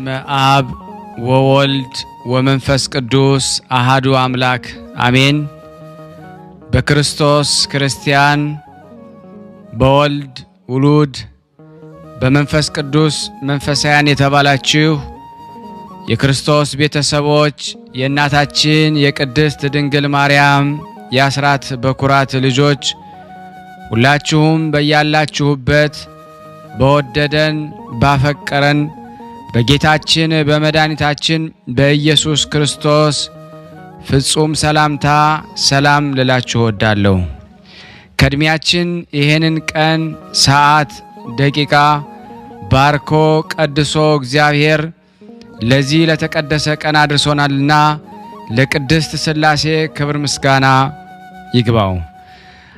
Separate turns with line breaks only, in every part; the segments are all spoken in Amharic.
በስመ አብ ወወልድ ወመንፈስ ቅዱስ አሐዱ አምላክ አሜን። በክርስቶስ ክርስቲያን በወልድ ውሉድ በመንፈስ ቅዱስ መንፈሳውያን የተባላችሁ የክርስቶስ ቤተሰቦች የእናታችን የቅድስት ድንግል ማርያም የአስራት በኩራት ልጆች ሁላችሁም በያላችሁበት በወደደን ባፈቀረን በጌታችን በመድኃኒታችን በኢየሱስ ክርስቶስ ፍጹም ሰላምታ ሰላም ልላችሁ እወዳለሁ። ከእድሜያችን ይሄንን ቀን ሰዓት ደቂቃ ባርኮ ቀድሶ እግዚአብሔር ለዚህ ለተቀደሰ ቀን አድርሶናልና ለቅድስት ሥላሴ ክብር ምስጋና ይግባው።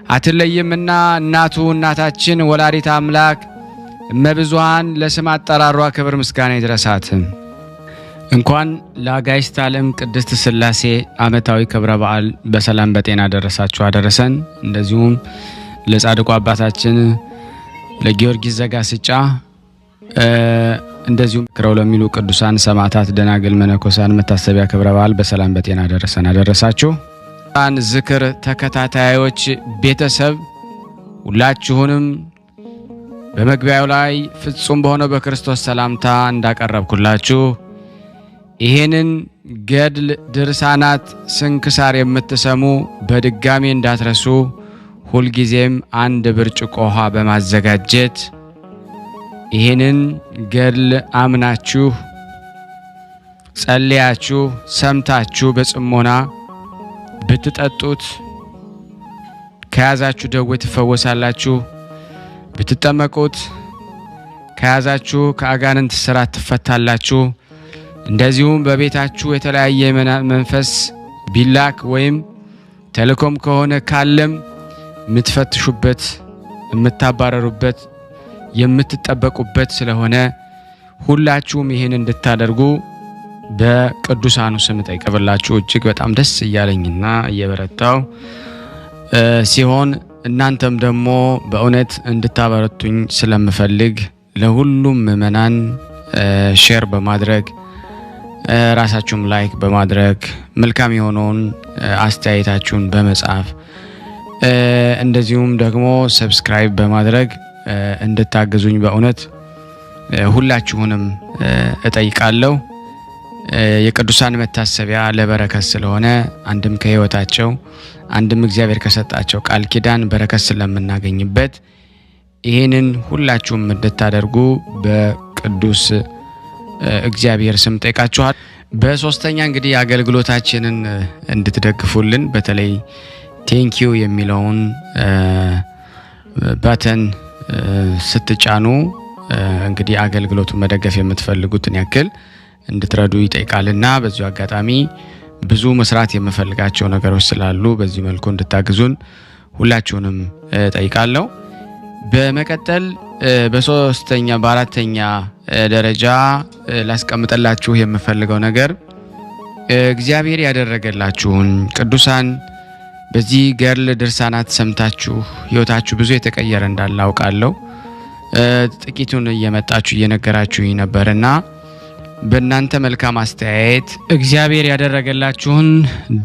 አትለይምና እናቱ እናታችን ወላዲተ አምላክ እመብዙኃን ለስም አጠራሯ ክብር ምስጋና ይድረሳት። እንኳን ለአጋዕዝተ ዓለም ቅድስት ሥላሴ ዓመታዊ ክብረ በዓል በሰላም በጤና ደረሳችሁ አደረሰን። እንደዚሁም ለጻድቁ አባታችን ለጊዮርጊስ ዘጋስጫ እንደዚሁም ክረው ለሚሉ ቅዱሳን ሰማዕታት፣ ደናግል፣ መነኮሳን መታሰቢያ ክብረ በዓል በሰላም በጤና ደረሰን አደረሳችሁ። ያን ዝክር ተከታታዮች ቤተሰብ ሁላችሁንም በመግቢያው ላይ ፍጹም በሆነው በክርስቶስ ሰላምታ እንዳቀረብኩላችሁ ይሄንን ገድል ድርሳናት ስንክሳር የምትሰሙ በድጋሚ እንዳትረሱ ሁልጊዜም አንድ ብርጭቆ ውሃ በማዘጋጀት ይሄንን ገድል አምናችሁ ጸልያችሁ ሰምታችሁ በጽሞና ብትጠጡት ከያዛችሁ ደዌ ትፈወሳላችሁ። ብትጠመቁት ከያዛችሁ ከአጋንንት ስራት ትፈታላችሁ። እንደዚሁም በቤታችሁ የተለያየ መንፈስ ቢላክ ወይም ተልኮም ከሆነ ካለም የምትፈትሹበት የምታባረሩበት የምትጠበቁበት ስለሆነ ሁላችሁም ይህን እንድታደርጉ በቅዱሳኑ ስም ጠይቀብላችሁ እጅግ በጣም ደስ እያለኝና እየበረታው ሲሆን እናንተም ደግሞ በእውነት እንድታበረቱኝ ስለምፈልግ ለሁሉም ምእመናን ሼር በማድረግ ራሳችሁም ላይክ በማድረግ መልካም የሆነውን አስተያየታችሁን በመጻፍ እንደዚሁም ደግሞ ሰብስክራይብ በማድረግ እንድታግዙኝ በእውነት ሁላችሁንም እጠይቃለሁ። የቅዱሳን መታሰቢያ ለበረከት ስለሆነ አንድም ከህይወታቸው አንድም እግዚአብሔር ከሰጣቸው ቃል ኪዳን በረከት ስለምናገኝበት ይሄንን ሁላችሁም እንድታደርጉ በቅዱስ እግዚአብሔር ስም ጠይቃችኋል። በሶስተኛ እንግዲህ አገልግሎታችንን እንድትደግፉልን በተለይ ቴንኪዩ የሚለውን ባተን ስትጫኑ እንግዲህ አገልግሎቱን መደገፍ የምትፈልጉትን ያክል እንድትረዱ ይጠይቃልና በዚሁ አጋጣሚ ብዙ መስራት የምፈልጋቸው ነገሮች ስላሉ በዚህ መልኩ እንድታግዙን ሁላችሁንም ጠይቃለሁ። በመቀጠል በሶስተኛ በአራተኛ ደረጃ ላስቀምጥላችሁ የምፈልገው ነገር እግዚአብሔር ያደረገላችሁን ቅዱሳን በዚህ ገድል ድርሳናት ሰምታችሁ ህይወታችሁ ብዙ የተቀየረ እንዳለ አውቃለሁ። ጥቂቱን እየመጣችሁ እየነገራችሁኝ ነበርና በእናንተ መልካም አስተያየት እግዚአብሔር ያደረገላችሁን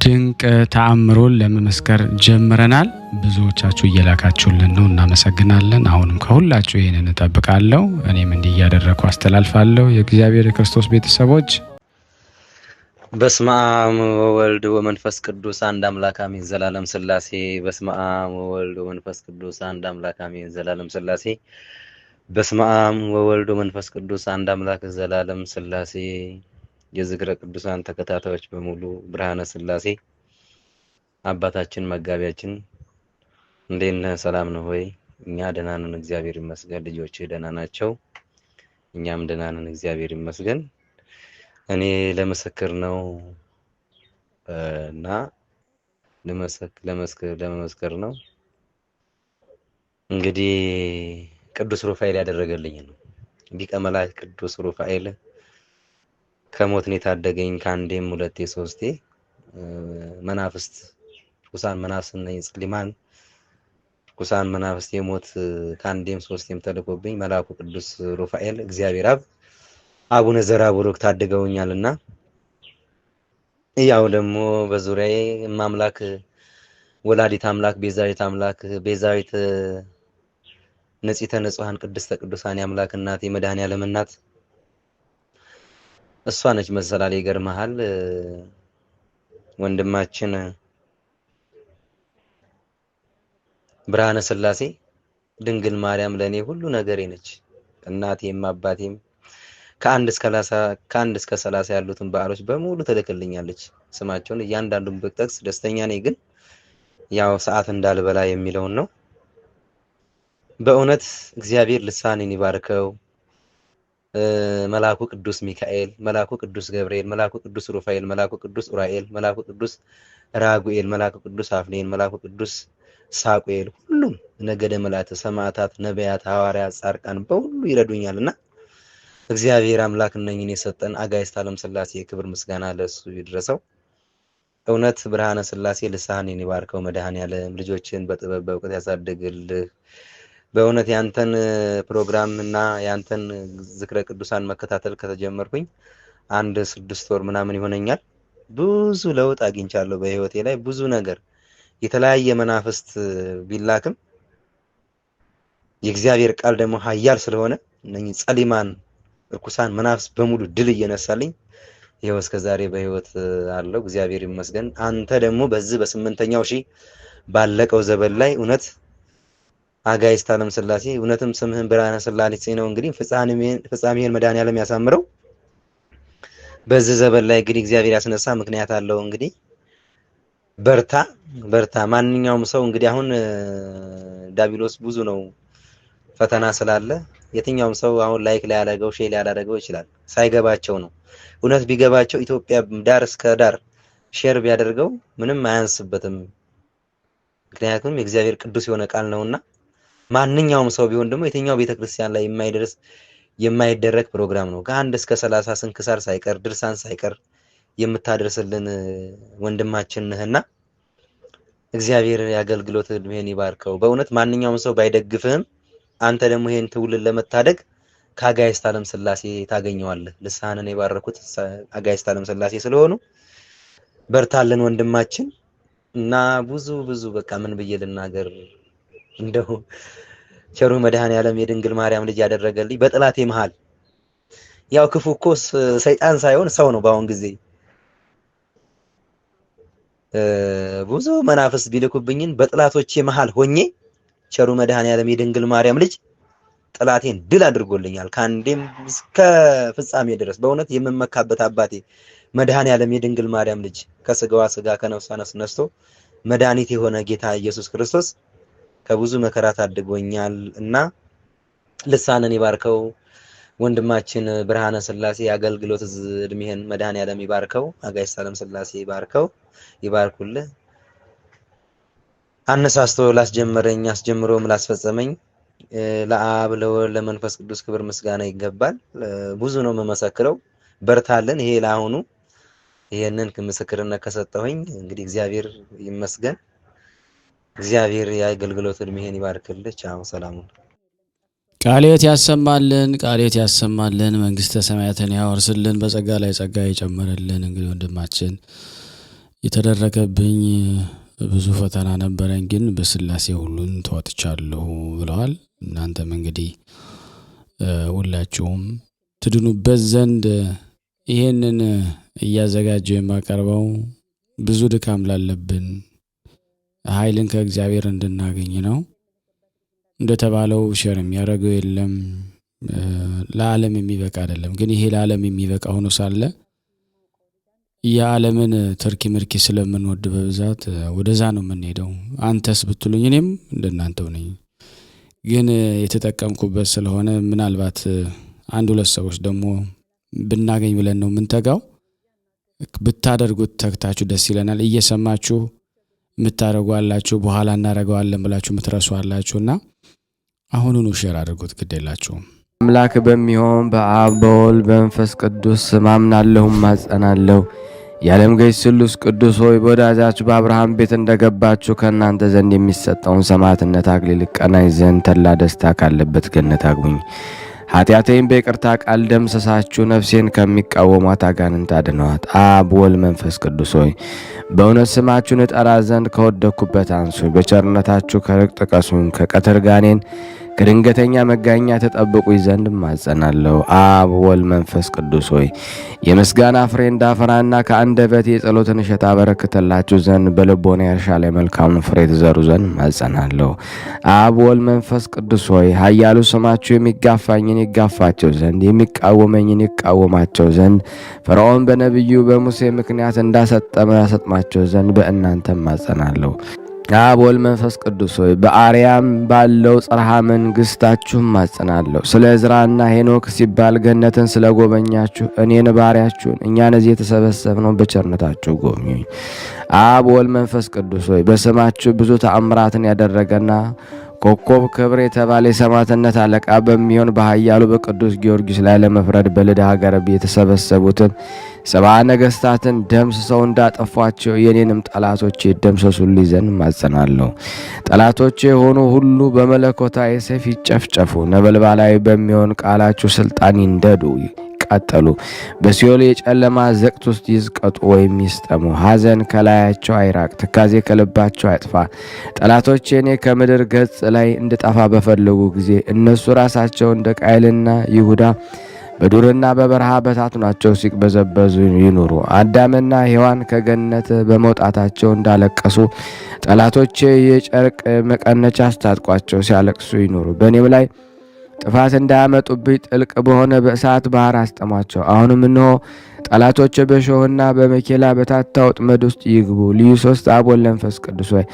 ድንቅ ተአምሮን ለመመስከር ጀምረናል። ብዙዎቻችሁ እየላካችሁልን ነው፣ እናመሰግናለን። አሁንም ከሁላችሁ ይሄንን እጠብቃለሁ። እኔም እንዲህ እያደረኩ አስተላልፋለሁ። የእግዚአብሔር የክርስቶስ ቤተሰቦች
በስመ አብ ወወልድ ወመንፈስ ቅዱስ አንድ አምላክ አሜን ዘላለም ሥላሴ። በስመ አብ ወወልድ ወመንፈስ ቅዱስ አንድ አምላክ አሜን ዘላለም ሥላሴ። በስመ አብ ወወልድ ወመንፈስ ቅዱስ አንድ አምላክ ዘላለም ሥላሴ። የዝክረ ቅዱሳን ተከታታዮች በሙሉ ብርሃነ ሥላሴ አባታችን መጋቢያችን እንዴት ነህ? ሰላም ነው ሆይ? እኛ ደህና ነን እግዚአብሔር ይመስገን። ልጆችህ ደህና ናቸው? እኛም ደህና ነን እግዚአብሔር ይመስገን። እኔ ለመሰክር ነው እና ለመመስከር ነው እንግዲህ ቅዱስ ሩፋኤል ያደረገልኝ ነው። ሊቀ መላእክት ቅዱስ ሩፋኤል ከሞት ነው የታደገኝ ከአንዴም ሁለቴ ሶስቴ። መናፍስት ርኩሳን መናፍስት ነኝ ጽሊማን ርኩሳን መናፍስት የሞት ከአንዴም ሶስቴም ተልኮብኝ መልአኩ ቅዱስ ሩፋኤል እግዚአብሔር አብ አቡነ ዘራቡሩክ ታድገውኛልና ያው ደግሞ በዙሪያዬ ማምላክ ወላዲት አምላክ ቤዛዊት ንጽሕተ ንጹሐን ቅድስተ ቅዱሳን የአምላክ እናት የመድኃኔዓለም እናት እሷ ነች መሰላል። ይገርምሃል ወንድማችን ብርሃነ ሥላሴ ድንግል ማርያም ለኔ ሁሉ ነገሬ ነች። እናቴም አባቴም ከአንድ እስከ 30 ያሉትን በዓሎች በሙሉ ትልክልኛለች። ስማቸውን እያንዳንዱን ብጠቅስ ደስተኛ ነኝ፣ ግን ያው ሰዓት እንዳልበላ የሚለውን ነው። በእውነት እግዚአብሔር ልሳኔን ይባርከው። መልአኩ ቅዱስ ሚካኤል፣ መልአኩ ቅዱስ ገብርኤል፣ መልአኩ ቅዱስ ሩፋኤል፣ መልአኩ ቅዱስ ኡራኤል፣ መልአኩ ቅዱስ ራጉኤል፣ መልአኩ ቅዱስ አፍኔን፣ መልአኩ ቅዱስ ሳቁኤል፣ ሁሉም ነገደ መላእክት፣ ሰማዕታት፣ ነቢያት፣ ሐዋርያት፣ ጻድቃን በሁሉ ይረዱኛልና እግዚአብሔር አምላክ እነኝን የሰጠን አጋዕዝተ ዓለም ሥላሴ ክብር ምስጋና ለሱ ይድረሰው። እውነት ብርሃነ ሥላሴ ልሳኔን ይባርከው። መድኃኔዓለም ልጆችን በጥበብ በእውቀት ያሳድግልህ። በእውነት ያንተን ፕሮግራም እና ያንተን ዝክረ ቅዱሳን መከታተል ከተጀመርኩኝ 6 ወር ምናምን ይሆነኛል። ብዙ ለውጥ አግኝቻለሁ በህይወቴ ላይ ብዙ ነገር። የተለያየ መናፍስት ቢላክም የእግዚአብሔር ቃል ደግሞ ኃያል ስለሆነ እነኚህ ጸሊማን ርኩሳን መናፍስት በሙሉ ድል እየነሳልኝ ይኸው እስከዛሬ በህይወት አለው። እግዚአብሔር ይመስገን። አንተ ደግሞ በዚህ በ8ኛው ሺህ ባለቀው ዘበን ላይ እውነት አጋዕዝተ ዓለም ሥላሴ እውነትም ስምህን ብርሃነ ሥላሴ ነው። እንግዲህ ፍጻሜህን መድኃኔዓለም ያሳምረው። በዚህ ዘበን ላይ እንግዲህ እግዚአብሔር ያስነሳ ምክንያት አለው። እንግዲህ በርታ። ማንኛውም ሰው እንግዲህ አሁን ዳቢሎስ ብዙ ነው ፈተና ስላለ የትኛውም ሰው አሁን ላይክ ላይ ያደረገው ሼር ሊያደርገው ይችላል። ሳይገባቸው ነው። እውነት ቢገባቸው ኢትዮጵያ ዳር እስከ ዳር ሼር ቢያደርገው ምንም አያንስበትም። ምክንያቱም የእግዚአብሔር ቅዱስ የሆነ ቃል ነውና ማንኛውም ሰው ቢሆን ደግሞ የትኛው ቤተክርስቲያን ላይ የማይደረግ ፕሮግራም ነው። ከ1 እስከ 30 ስንክሳር ሳይቀር ድርሳን ሳይቀር የምታደርስልን ወንድማችን ነህና እግዚአብሔር ያገልግሎት እድሜን ይባርከው። በእውነት ማንኛውም ሰው ባይደግፍህም አንተ ደግሞ ይሄን ትውልድ ለመታደግ ከአጋዕዝተ ዓለም ሥላሴ ታገኘዋለህ። ልሳንን የባረኩት አጋዕዝተ ዓለም ሥላሴ ስለሆኑ በርታልን ወንድማችን እና ብዙ በቃ ምን ብዬ ልናገር እንደው ቸሩ መድኃኔዓለም የድንግል ማርያም ልጅ ያደረገልኝ በጥላቴ መሃል ያው ክፉ እኮ ሰይጣን ሳይሆን ሰው ነው። በአሁን ጊዜ ብዙ መናፍስት ቢልኩብኝን በጥላቶቼ መሃል ሆኜ ቸሩ መድኃኔዓለም የድንግል ማርያም ልጅ ጥላቴን ድል አድርጎልኛል ከአንዴም እስከ ፍጻሜ ድረስ። በእውነት የምመካበት አባቴ መድኃኔዓለም የድንግል ማርያም ልጅ ከስጋዋ ስጋ ከነፍሷ ነፍስ ነስቶ መድኃኒት የሆነ ጌታ ኢየሱስ ክርስቶስ ከብዙ መከራ ታድጎኛል እና ልሳንን ይባርከው ወንድማችን ብርሃነ ሥላሴ አገልግሎት እድሜህን መድኃኔዓለም ይባርከው። አጋዕዝተ ዓለም ሥላሴ ይባርኩልህ። አነሳስቶ ላስጀመረኝ አስጀምሮም ላስፈጸመኝ ለአብ ለወልድ ለመንፈስ ቅዱስ ክብር ምስጋና ይገባል። ብዙ ነው የምመሰክረው። በርታለን። ይሄ ለአሁኑ ይሄንን ምስክርነት ከሰጠሁኝ እንግዲህ እግዚአብሔር ይመስገን። እግዚአብሔር የአገልግሎት እድሜህን ይባርክልህ። ቻው፣ ሰላም።
ቃልየት ያሰማልን፣ መንግስተ ሰማያትን ያወርስልን፣ በጸጋ ላይ ጸጋ ይጨምርልን። እንግዲህ ወንድማችን የተደረገብኝ ብዙ ፈተና ነበረኝ፣ ግን በሥላሴ ሁሉን ተወጥቻለሁ ብለዋል። እናንተም እንግዲህ ሁላችሁም ትድኑበት ዘንድ ይሄንን እያዘጋጀው የማቀርበው ብዙ ድካም ላለብን ኃይልን ከእግዚአብሔር እንድናገኝ ነው። እንደተባለው ሼር የሚያደርገው የለም፣ ለዓለም የሚበቃ አይደለም። ግን ይሄ ለዓለም የሚበቃ ሆኖ ሳለ የዓለምን ትርኪ ምርኪ ስለምንወድ በብዛት ወደዛ ነው የምንሄደው። አንተስ ብትሉኝ እኔም እንደናንተው ነኝ። ግን የተጠቀምኩበት ስለሆነ ምናልባት 1-2 ሰዎች ደግሞ ብናገኝ ብለን ነው የምንተጋው። ብታደርጉት ተግታችሁ ደስ ይለናል። እየሰማችሁ የምታደርጓላችሁ በኋላ እናደርገዋለን ብላችሁ የምትረሷላችሁና አሁኑኑ ሼር አድርጉት፣ ግድ የላችሁም።
አምላክ በሚሆን በአብ በወልድ በመንፈስ ቅዱስ ስም አምናለሁ እማጸናለሁ። የዓለም ገዥ ስሉስ ቅዱስ ሆይ በወዳጃችሁ በአብርሃም ቤት እንደገባችሁ ከእናንተ ዘንድ የሚሰጠውን ሰማዕትነት አክሊል ቀናኝ ዘንድ ተድላ ደስታ ካለበት ገነት አግቡኝ። ኃጢአቴን በይቅርታ ቃል ደምሰሳችሁ ነፍሴን ከሚቃወሟት አጋንንት አድነዋት። አብ ወልድ መንፈስ ቅዱስ ሆይ በእውነት ስማችሁን እጠራ ዘንድ ከወደኩበት አንሱኝ። በቸርነታችሁ ከርቅ ጥቀሱኝ። ከቀትር ጋኔን ከድንገተኛ መጋኛ ተጠብቁኝ ዘንድ እማጸናለሁ። አብ ወልድ መንፈስ ቅዱስ ሆይ የምስጋና ፍሬ እንዳፈራና ከአንደበቴ የጸሎትን እሸት አበረክትላችሁ ዘንድ በልቦና እርሻ ላይ መልካሙን ፍሬ ትዘሩ ዘንድ እማጸናለሁ። አብ ወልድ መንፈስ ቅዱስ ሆይ ኃያሉ ስማችሁ የሚጋፋኝን ይጋፋቸው ዘንድ የሚቃወመኝን ይቃወማቸው ዘንድ ፈርዖን በነቢዩ በሙሴ ምክንያት እንዳሰጠመ ያሰጥማቸው ዘንድ በእናንተ እማጸናለሁ። አብ ወልድ መንፈስ ቅዱስ ሆይ በአርያም ባለው ጽርሐ መንግሥታችሁ እማጸናለሁ። ስለ ዕዝራና ሄኖክ ሲባል ገነትን ስለ ጎበኛችሁ እኔን ባሪያችሁን እኛን እዚህ የተሰበሰብነው በቸርነታችሁ ጎብኙኝ። አብ ወልድ መንፈስ ቅዱስ ሆይ በስማችሁ ብዙ ተአምራትን ያደረገና ኮከብ ክብር የተባለ የሰማዕትነት አለቃ በሚሆን በኃያሉ በቅዱስ ጊዮርጊስ ላይ ለመፍረድ በልዳ ሀገር የተሰበሰቡትን 70 ነገሥታትን ደምስሰው እንዳጠፏቸው የኔንም ጠላቶቼ ደምሰሱልኝ ዘንድ እማጸናለሁ። ጠላቶቼ የሆኑ ሁሉ በመለኮታዊ ሰይፍ ይጨፍጨፉ። ነበልባላዊ በሚሆን ቃላችሁ ስልጣን ይንደዱ፣ ይቃጠሉ። በሲኦል የጨለማ ዘቅት ውስጥ ይዝቀጡ ወይም ይስጠሙ። ሐዘን ከላያቸው አይራቅ፣ ትካዜ ከልባቸው አይጥፋ። ጠላቶቼ እኔ ከምድር ገጽ ላይ እንድጠፋ በፈለጉ ጊዜ እነሱ ራሳቸው እንደ ቃየልና ይሁዳ በዱርና በበረሃ በታትኗቸው ሲቅበዘበዙ ይኑሩ። አዳምና ሔዋን ከገነት በመውጣታቸው እንዳለቀሱ ጠላቶቼ የጨርቅ መቀነቻ አስታጥቋቸው ሲያለቅሱ ይኑሩ። በእኔም ላይ ጥፋት እንዳያመጡብኝ ጥልቅ በሆነ በእሳት ባህር አስጠሟቸው። አሁንም እነሆ ጠላቶች በእሾህና በመኬላ በታታ ወጥመድ ውስጥ ይግቡ። ልዩ ሶስት አብ ወልድ መንፈስ ቅዱስ ሆይ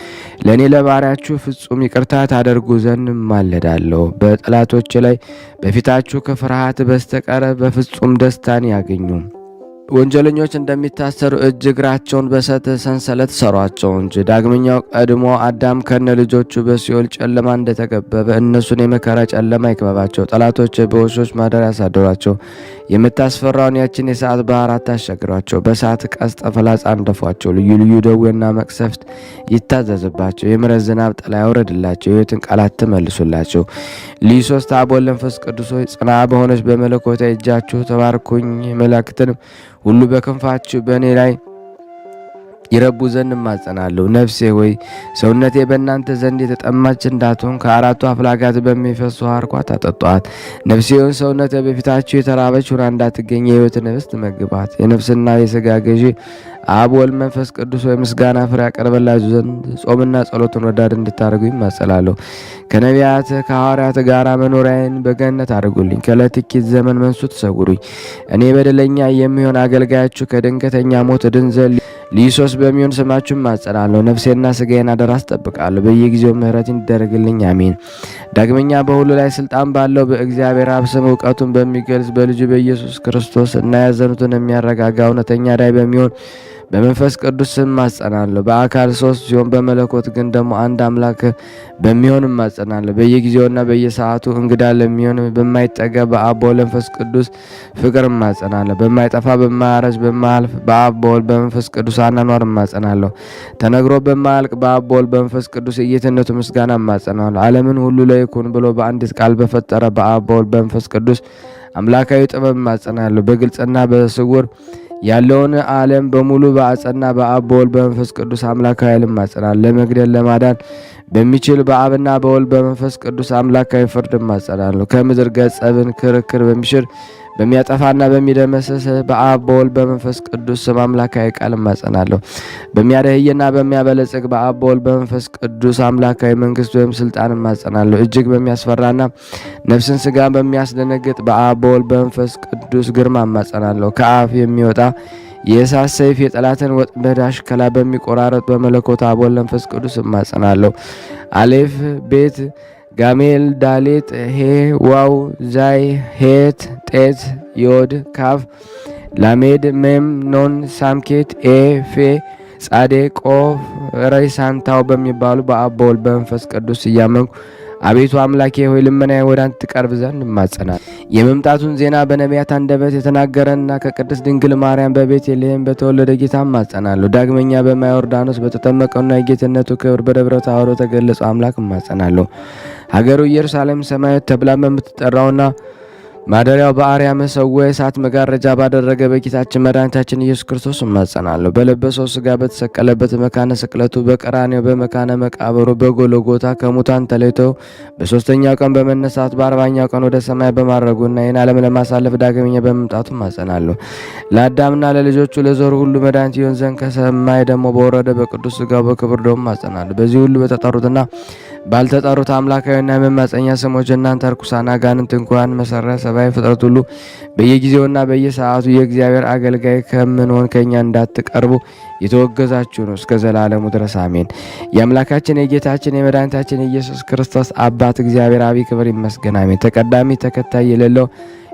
ለእኔ ለባሪያችሁ ፍጹም ይቅርታ ታደርጉ ዘንድ እማልዳለሁ። በጠላቶች ላይ በፊታችሁ ከፍርሃት በስተቀር በፍጹም ደስታን ያገኙ። ወንጀለኞች እንደሚታሰሩ እጅ እግራቸውን ሰንሰለት ሰሯቸው እንጂ። ዳግመኛው ቀድሞ አዳም ከነ ልጆቹ በሲኦል ጨለማ እንደተከበበ እነሱን የመከራ ጨለማ ይክበባቸው። ጠላቶች በውሾች ማደሪያ ያሳድሯቸው። የምታስፈራውን ያችን የሰዓት ባህር አታሻግሯቸው። በእሳት ቀስተ ፍላጻ አንደፏቸው። ልዩ ልዩ ደዌና መቅሰፍት ይታዘዝባቸው። የምሕረት ዝናብ ጥላ ያውረድላቸው። የሕይወትን ቃላት ትመልሱላቸው። ልዩ ሶስት አብ ወልድ መንፈስ ቅዱስ ሆይ ጽና በሆነች በመለኮታዊ እጃችሁ ተባርኩኝ። መላእክትን ሁሉ በክንፋችሁ በእኔ ላይ ይረቡ ዘንድ እማጸናለሁ። ነፍሴ ሆይ ሰውነቴ በእናንተ ዘንድ የተጠማች እንዳትሆን ከአራቱ አፍላጋት በሚፈሱ አርኳት አጠጧት። ነፍሴ ሆይ ሰውነቴ በፊታችሁ የተራበች ሁና እንዳትገኝ የሕይወትን ህብስት መግባት። የነፍስና የሥጋ ገዢ አብ ወልድ መንፈስ ቅዱስ ሆይ ምስጋና ፍሬ ያቀርበላችሁ ዘንድ ጾምና ጸሎትን ወዳድ እንድታደርጉኝ እማጸናለሁ። ከነቢያት ከሐዋርያት ጋር መኖሪያዬን በገነት አድርጉልኝ። ከለትኪት ዘመን መንሱት ሰውሩኝ። እኔ በደለኛ የሚሆን አገልጋያችሁ ከድንገተኛ ሞት ድን ዘንድ ልዩ ሶስት በሚሆን ስማችሁ እማጸናለሁ። ነፍሴና ሥጋዬን አደራ አስጠብቃለሁ። በየጊዜው ምሕረት ይደረግልኝ። አሜን። ዳግመኛ በሁሉ ላይ ስልጣን ባለው በእግዚአብሔር አብ ስም እውቀቱን በሚገልጽ በልጁ በኢየሱስ ክርስቶስ እና ያዘኑትን የሚያረጋጋ እውነተኛ ዳይ በሚሆን በመንፈስ ቅዱስ ስም እማጸናለሁ። በአካል ሶስት ሲሆን በመለኮት ግን ደግሞ አንድ አምላክ በሚሆን እማጸናለሁ። በየጊዜውና በየሰዓቱ እንግዳ ለሚሆን በማይጠገብ በአብ በወልድ በመንፈስ ቅዱስ ፍቅር እማጸናለሁ። በማይጠፋ በማያረጅ በማያልፍ በአብ በወልድ በመንፈስ ቅዱስ አኗኗር እማጸናለሁ። ተነግሮ በማያልቅ በአብ በወልድ በመንፈስ ቅዱስ የጌትነቱ ምስጋና እማጸናለሁ። ዓለምን ሁሉ ለይኩን ብሎ በአንዲት ቃል በፈጠረ በአብ በወልድ በመንፈስ ቅዱስ አምላካዊ ጥበብ እማጸናለሁ። በግልጽና በስውር ያለውን ዓለም በሙሉ በአጸና በአብ በወልድ በመንፈስ ቅዱስ አምላካዊ ኃይል እማጸናለሁ። ለመግደል ለማዳን በሚችል በአብና በወልድ በመንፈስ ቅዱስ አምላካዊ ፍርድ እማጸናለሁ። ከምድር ገጽ ጸብን ክርክር በሚሽር በሚያጠፋና በሚደመስስ በአብ በወልድ በመንፈስ ቅዱስ ስም አምላካዊ ቃል እማጸናለሁ። በሚያደህይና በሚያበለጽግ በአብ በወልድ በመንፈስ ቅዱስ አምላካዊ መንግስት ወይም ስልጣን እማጸናለሁ። እጅግ በሚያስፈራና ነፍስን ስጋን በሚያስደነግጥ በአብ በወልድ በመንፈስ ቅዱስ ግርማ እማጸናለሁ። ከአፍ የሚወጣ የእሳት ሰይፍ የጠላትን ወጥመድ አሽከላ በሚቆራረጥ በመለኮት አብ ወልድ መንፈስ ቅዱስ እማጸናለሁ። አሌፍ ቤት ጋሜል ዳሌጥ ሄ ዋው ዛይ ሄት ጤት ዮድ ካፍ ላሜድ ሜም ኖን ሳምኬት ኤ ፌ ጻዴ ቆፍ ረይ ሳንታው በሚባሉ በአብ በወልድ በመንፈስ ቅዱስ እያመንኩ አቤቱ አምላኬ ሆይ ልመናዬ ወደ አንተ ትቀርብ ዘንድ እማጸናለሁ። የመምጣቱን ዜና በነቢያት አንደበት የተናገረና ከቅድስት ድንግል ማርያም በቤተልሔም በተወለደ ጌታ እማጸናለሁ። ዳግመኛ በማየ ዮርዳኖስ በተጠመቀውና የጌትነቱ ክብር በደብረ ታቦር ተገለጸው አምላክ እማጸናለሁ። ሀገሩ ኢየሩሳሌም ሰማያዊት ተብላ በምትጠራውና ማደሪያው በአርያም መሠዊያ የእሳት መጋረጃ ባደረገ በጌታችን መድኃኒታችን ኢየሱስ ክርስቶስ እማጸናለሁ። በለበሰው ሥጋ በተሰቀለበት መካነ ስቅለቱ በቀራንዮ በመካነ መቃብሩ በጎልጎታ ከሙታን ተለይተው በሦስተኛው ቀን በመነሳት በ40ኛው ቀን ወደ ሰማይ በማረጉና ይህን ዓለም ለማሳለፍ ዳግመኛ በመምጣቱ እማጸናለሁ። ለአዳምና ለልጆቹ ለዘሩ ሁሉ መድኃኒት ይሆን ዘንድ ከሰማይ ደግሞ በወረደ በቅዱስ ሥጋው በክብር ደግሞ እማጸናለሁ። በዚህ ሁሉ በተጠሩትና ባልተጠሩት አምላካዊና የመማፀኛ ስሞች እናንተ ርኩሳን አጋንንት እንኳን መሰረት ሰብአዊ ፍጥረት ሁሉ በየጊዜውና በየሰዓቱ የእግዚአብሔር አገልጋይ ከምንሆን ከኛ እንዳትቀርቡ የተወገዛችሁ ነው እስከ ዘላለሙ ድረስ አሜን። የአምላካችን የጌታችን የመድኃኒታችን የኢየሱስ ክርስቶስ አባት እግዚአብሔር አብ ክብር ይመስገን አሜን። ተቀዳሚ ተከታይ የሌለው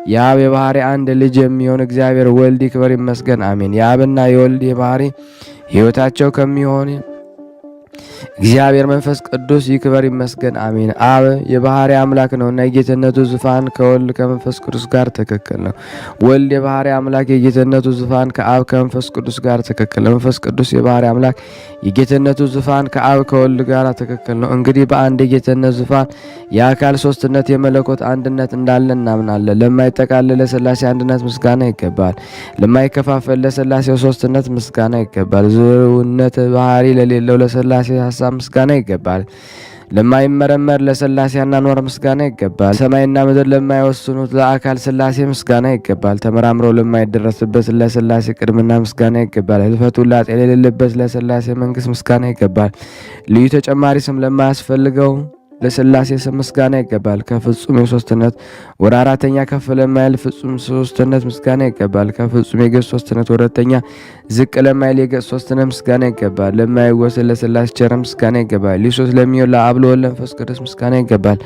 የአብ የባህሪ አንድ ልጅ የሚሆን እግዚአብሔር ወልድ ክብር ይመስገን አሜን። የአብና የወልድ የባህሪ ሕይወታቸው ከሚሆን እግዚአብሔር መንፈስ ቅዱስ ይክበር ይመስገን አሜን። አብ የባህሪ አምላክ ነውና የጌትነቱ ዙፋን ከወልድ ከመንፈስ ቅዱስ ጋር ትክክል ነው። ወልድ የባህሪ አምላክ የጌትነቱ ዙፋን ከአብ ከመንፈስ ቅዱስ ጋር ትክክል ነው። መንፈስ ቅዱስ የባህሪ አምላክ የጌትነቱ ዙፋን ከአብ ከወልድ ጋር ትክክል ነው። እንግዲህ በአንድ የጌትነት ዙፋን የአካል ሶስትነት የመለኮት አንድነት እንዳለ እናምናለን። ለማይጠቃለል ለሥላሴ አንድነት ምስጋና ይገባል። ለማይከፋፈል ለሥላሴው ሶስትነት ምስጋና ይገባል። ዝውውነት ባህሪ ለሌለው ለሥላሴ ሐሳብ ምስጋና ይገባል። ለማይመረመር ለሥላሴ አኗኗር ምስጋና ይገባል። ሰማይና ምድር ለማይወስኑት ለአካል ሥላሴ ምስጋና ይገባል። ተመራምረው ለማይደረስበት ለሥላሴ ቅድምና ምስጋና ይገባል። ህልፈቱ ውላጤ የሌለበት ለሥላሴ መንግስት ምስጋና ይገባል። ልዩ ተጨማሪ ስም ለማያስፈልገው ለሥላሴ ስም ምስጋና ይገባል። ከፍጹም የሶስትነት ወደ አራተኛ ከፍ ለማይል ፍጹም ሶስትነት ምስጋና ይገባል። ከፍጹም የገጽ ሶስትነት ወደ ሁለተኛ ዝቅ ለማይል የገጽ ሶስትነት ምስጋና ይገባል። ለማይወሰን ለሥላሴ ቸር ምስጋና ይገባል። ልዩ ሶስት ለሚሆን ለአብ ለወልድ ለመንፈስ ቅዱስ ምስጋና ይገባል።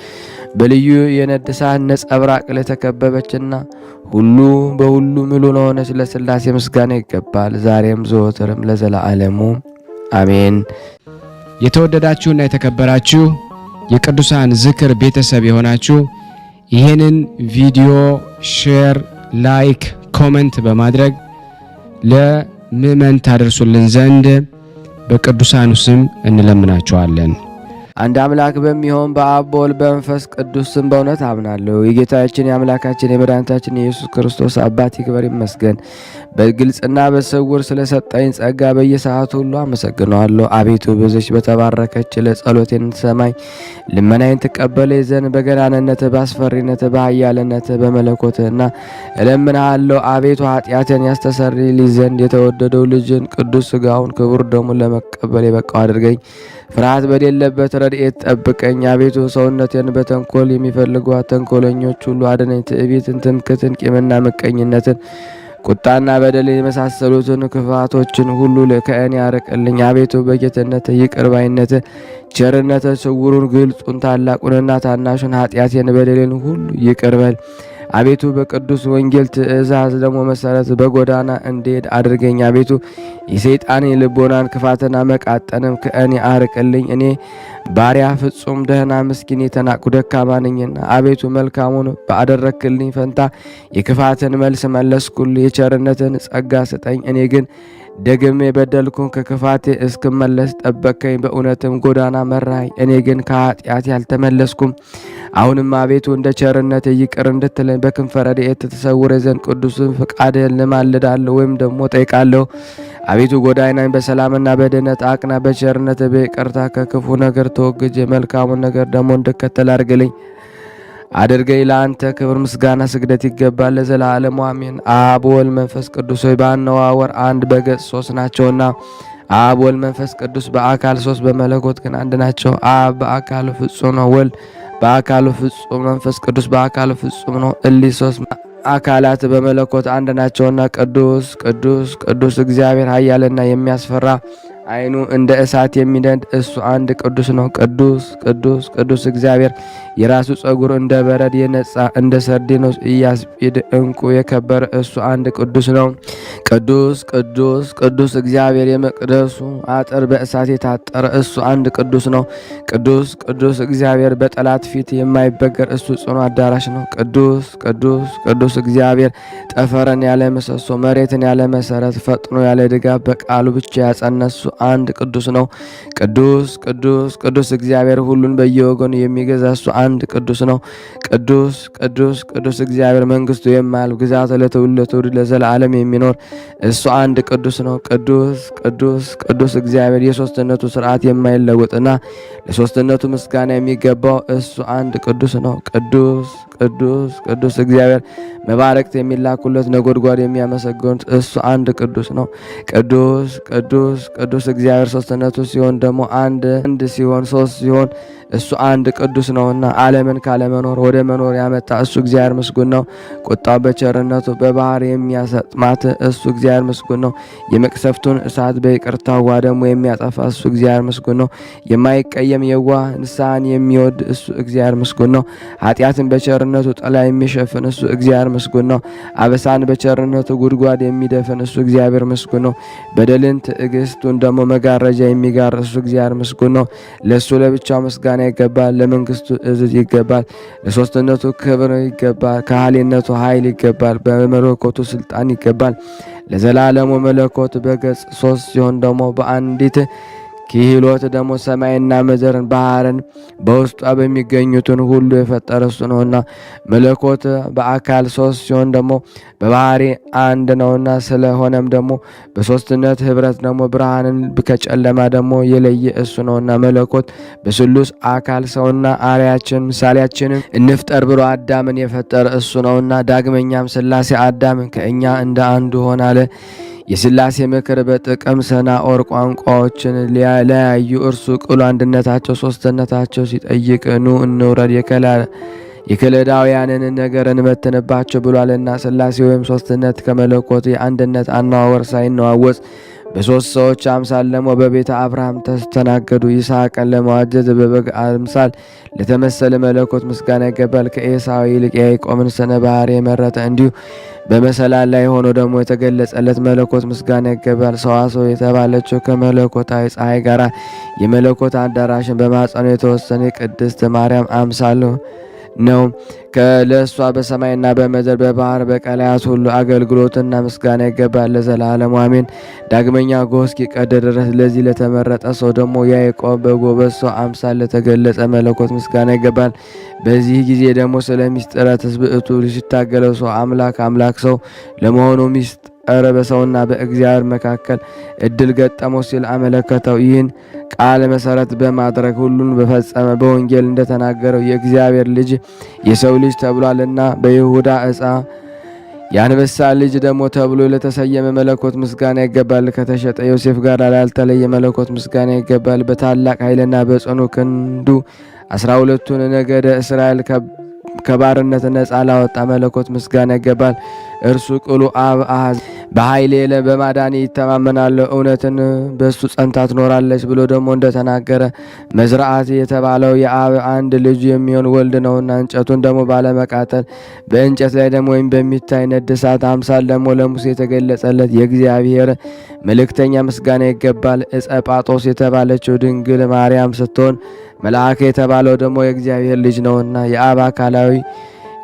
በልዩ የነድሳት ነጸብራቅ ለተከበበችና ሁሉ በሁሉ ምሉ ለሆነች ለሥላሴ ምስጋና ይገባል። ዛሬም ዘወትርም ለዘላለሙ አሜን።
የተወደዳችሁና የተከበራችሁ የቅዱሳን ዝክር ቤተሰብ የሆናችሁ ይህንን ቪዲዮ ሼር፣ ላይክ፣ ኮመንት በማድረግ ለምእመን ታደርሱልን ዘንድ በቅዱሳኑ ስም እንለምናችኋለን።
አንድ አምላክ በሚሆን በአብ በወልድ በመንፈስ ቅዱስ ስም በእውነት አምናለሁ። የጌታችን የአምላካችን የመድኃኒታችን የኢየሱስ ክርስቶስ አባት ይክበር ይመስገን። በግልጽና በስውር ስለሰጠኝ ጸጋ በየሰዓቱ ሁሉ አመሰግነዋለሁ። አቤቱ በዚች በተባረከች ለጸሎቴን ሰማኝ ልመናዬን ትቀበለኝ ዘንድ በገናንነት በአስፈሪነት በኃያልነት በመለኮትና እለምንሃለሁ። አቤቱ ኃጢአትን ያስተሰርይልኝ ዘንድ የተወደደው ልጅን ቅዱስ ሥጋውን ክቡር ደሙን ለመቀበል የበቃው አድርገኝ። ፍርሃት በሌለበት ረድኤት ጠብቀኝ። አቤቱ ሰውነቴን በተንኮል የሚፈልጓት ተንኮለኞች ሁሉ አድነኝ። ትዕቢትን፣ ትምክትን፣ ቂምና ምቀኝነትን፣ ቁጣና በደልን የመሳሰሉትን ክፋቶችን ሁሉ ከእኔ ያርቅልኝ። አቤቱ በጌትነት ይቅር ባይነት ቸርነት ስውሩን ግልጹን ታላቁንና ታናሹን ኃጢአቴን በደሌን ሁሉ ይቅር በል። አቤቱ በቅዱስ ወንጌል ትእዛዝ ደግሞ መሰረት በጎዳና እንድሄድ አድርገኝ። አቤቱ የሰይጣን ልቦናን ክፋትና መቃጠንም ከእኔ አርቅልኝ። እኔ ባሪያ ፍጹም ደህና ምስኪን የተናቁ ደካማ ነኝና አቤቱ መልካሙን ባደረክልኝ ፈንታ የክፋትን መልስ መለስኩልህ። የቸርነትን ጸጋ ስጠኝ። እኔ ግን ደግሜ በደልኩን ከክፋቴ እስክመለስ ጠበቅከኝ። በእውነትም ጎዳና መራኝ። እኔ ግን ከኃጢአት ያልተመለስኩም። አሁንም አቤቱ እንደ ቸርነት ይቅር እንድትለኝ በክንፈ ረድኤት ተሰውረ ዘንድ ቅዱስን ፈቃድህን ልማልዳለሁ ወይም ደግሞ ጠይቃለሁ። አቤቱ ጎዳናዬን በሰላምና በድነት አቅና። በቸርነት በይቅርታ ከክፉ ነገር ተወግጄ መልካሙን ነገር ደግሞ እንድከተል አድርገኝ። ለአንተ ክብር ምስጋና ስግደት ይገባል ለዘላለሙ አሜን። አብ ወልድ መንፈስ ቅዱስ ሆይ በአነዋወር አንድ በገጽ ሶስት ናቸውና አብ ወልድ መንፈስ ቅዱስ በአካል ሶስት በመለኮት ግን አንድ ናቸው። አብ በአካሉ ፍጹም ነው። ወልድ በአካሉ ፍጹም፣ መንፈስ ቅዱስ በአካሉ ፍጹም ነው። እሊህ ሶስት አካላት በመለኮት አንድ ናቸውና ቅዱስ ቅዱስ ቅዱስ እግዚአብሔር ኃያልና የሚያስፈራ ዓይኑ እንደ እሳት የሚነድ እሱ አንድ ቅዱስ ነው። ቅዱስ ቅዱስ ቅዱስ እግዚአብሔር የራሱ ጸጉር እንደ በረድ የነጻ እንደ ሰርዲኖስ ኢያስጲድ እንቁ የከበረ እሱ አንድ ቅዱስ ነው። ቅዱስ ቅዱስ ቅዱስ እግዚአብሔር የመቅደሱ አጥር በእሳት የታጠረ እሱ አንድ ቅዱስ ነው። ቅዱስ ቅዱስ እግዚአብሔር በጠላት ፊት የማይበገር እሱ ጽኑ አዳራሽ ነው። ቅዱስ ቅዱስ ቅዱስ እግዚአብሔር ጠፈረን ያለ ምሰሶ መሬትን ያለ መሰረት ፈጥኖ ያለ ድጋፍ በቃሉ ብቻ ያጸነሱ አንድ ቅዱስ ነው። ቅዱስ ቅዱስ ቅዱስ እግዚአብሔር ሁሉን በየወገኑ የሚገዛ እሱ አንድ ቅዱስ ነው። ቅዱስ ቅዱስ ቅዱስ እግዚአብሔር መንግስቱ የማያልፍ ግዛቱ ለትውልድ ለትውልድ ለዘላለም የሚኖር እሱ አንድ ቅዱስ ነው። ቅዱስ ቅዱስ ቅዱስ እግዚአብሔር የሶስትነቱ ስርዓት የማይለወጥና ለሶስትነቱ ምስጋና የሚገባው እሱ አንድ ቅዱስ ነው። ቅዱስ ቅዱስ ቅዱስ እግዚአብሔር መባረክት የሚላኩለት ነጎድጓድ የሚያመሰግኑት እሱ አንድ ቅዱስ ነው። ቅዱስ ቅዱስ ቅዱስ እግዚአብሔር ሶስትነቱ ሲሆን ደግሞ አንድ ሲሆን ሶስት ሲሆን እሱ አንድ ቅዱስ ነውና ዓለምን ካለመኖር ወደ መኖር ያመጣ እሱ እግዚአብሔር ምስጉን ነው። ቁጣው በቸርነቱ በባህር የሚያሰጥማት እሱ እግዚአብሔር ምስጉን ነው። የመቅሰፍቱን እሳት በይቅርታው ውሃ ደግሞ የሚያጠፋ እሱ እግዚአብሔር ምስጉን ነው። የማይቀየም የዋህ ንስሐን የሚወድ እሱ እግዚአብሔር ምስጉን ነው። ኃጢአትን በቸርነቱ ጥላ የሚሸፍን እሱ እግዚአብሔር ምስጉን ነው። አበሳን በቸርነቱ ጉድጓድ የሚደፍን እሱ እግዚአብሔር ምስጉን ነው። በደልን ትዕግስቱን ደግሞ መጋረጃ የሚጋር እሱ እግዚአብሔር ምስጉን ነው። ለእሱ ለብቻው ምስጋና ይገባል። ለመንግስቱ እዝዝ ይገባል። ለሶስትነቱ ክብር ይገባል። ከሃሊነቱ ኃይል ይገባል። በመለኮቱ ስልጣን ይገባል። ለዘላለሙ መለኮት በገጽ ሶስት ሲሆን ደግሞ በአንዲት ክህሎት ደግሞ ሰማይና ምድርን ባህርን በውስጧ በሚገኙትን ሁሉ የፈጠረ እሱ ነውና መለኮት በአካል ሶስት ሲሆን ደግሞ በባህሪ አንድ ነውና ስለሆነም ደግሞ በሶስትነት ህብረት ደግሞ ብርሃንን ከጨለማ ደግሞ የለየ እሱ ነውና መለኮት በስሉስ አካል ሰውና አርያችን ምሳሌያችንን እንፍጠር ብሎ አዳምን የፈጠረ እሱ ነውና ዳግመኛም ስላሴ አዳምን ከእኛ እንደ አንዱ ሆናለ። የስላሴ ምክር በጥቅም ሰናኦር ቋንቋዎችን ለያዩ እርሱ ቅሉ አንድነታቸው ሶስትነታቸው ሲጠይቅ ኑ እንውረድ የከለዳውያንን ነገር እንበትንባቸው ብሏልና ስላሴ ወይም ሶስትነት ከመለኮት የአንድነት አነዋወር ሳይነዋወጽ በሶስት ሰዎች አምሳል ደግሞ በቤተ አብርሃም ተስተናገዱ። ይስሐቅን ለመዋጀት በበግ አምሳል ለተመሰለ መለኮት ምስጋና ይገባል። ከኤሳው ይልቅ ያዕቆብን ስነ ባህሪ የመረጠ እንዲሁ በመሰላል ላይ ሆኖ ደግሞ የተገለጸለት መለኮት ምስጋና ይገባል። ሰዋሰው የተባለችው ከመለኮታዊ ፀሐይ ጋር የመለኮት አዳራሽን በማጸኑ የተወሰነ ቅድስት ማርያም አምሳል ነው። ለእሷ በሰማይና በምድር በባህር በቀላያት ሁሉ አገልግሎትና ምስጋና ይገባል ለዘላለሙ አሜን። ዳግመኛ ጎህ እስኪቀድ ድረስ ለዚህ ለተመረጠ ሰው ደግሞ ያዕቆብ በጎበዝ ሰው አምሳል ለተገለጸ መለኮት ምስጋና ይገባል። በዚህ ጊዜ ደግሞ ስለ ሚስጥረ ትስብእቱ ሲታገለው ሰው አምላክ ሰው ለመሆኑ ሚስጥር በሰውና በእግዚአብሔር መካከል እድል ገጠመው ሲል አመለከተው። ይህን ቃል መሰረት በማድረግ ሁሉን በፈጸመ በወንጌል እንደተናገረው የእግዚአብሔር ልጅ የሰው ልጅ ተብሏልና በይሁዳ ዕፃ የአንበሳ ልጅ ደግሞ ተብሎ ለተሰየመ መለኮት ምስጋና ይገባል። ከተሸጠ ዮሴፍ ጋር ላልተለየ መለኮት ምስጋና ይገባል። በታላቅ ኃይልና በጽኑ ክንዱ 12ቱን ነገደ እስራኤል ከባርነት ነፃ ላወጣ መለኮት ምስጋና ይገባል። እርሱ ቅሉ አብ አሐዝ በኃይሌ በማዳን ይተማመናለሁ እውነትን በእሱ ጸንታ ትኖራለች ብሎ ደግሞ እንደተናገረ መዝራአት የተባለው የአብ አንድ ልጅ የሚሆን ወልድ ነውና እንጨቱን ደግሞ ባለመቃጠል በእንጨት ላይ ደግሞ ወይም በሚታይ ነድ እሳት አምሳል ደግሞ ለሙሴ የተገለጸለት የእግዚአብሔር መልእክተኛ ምስጋና ይገባል። ዕፀ ጳጦስ የተባለችው ድንግል ማርያም ስትሆን መልአክ የተባለው ደግሞ የእግዚአብሔር ልጅ ነውና የአብ አካላዊ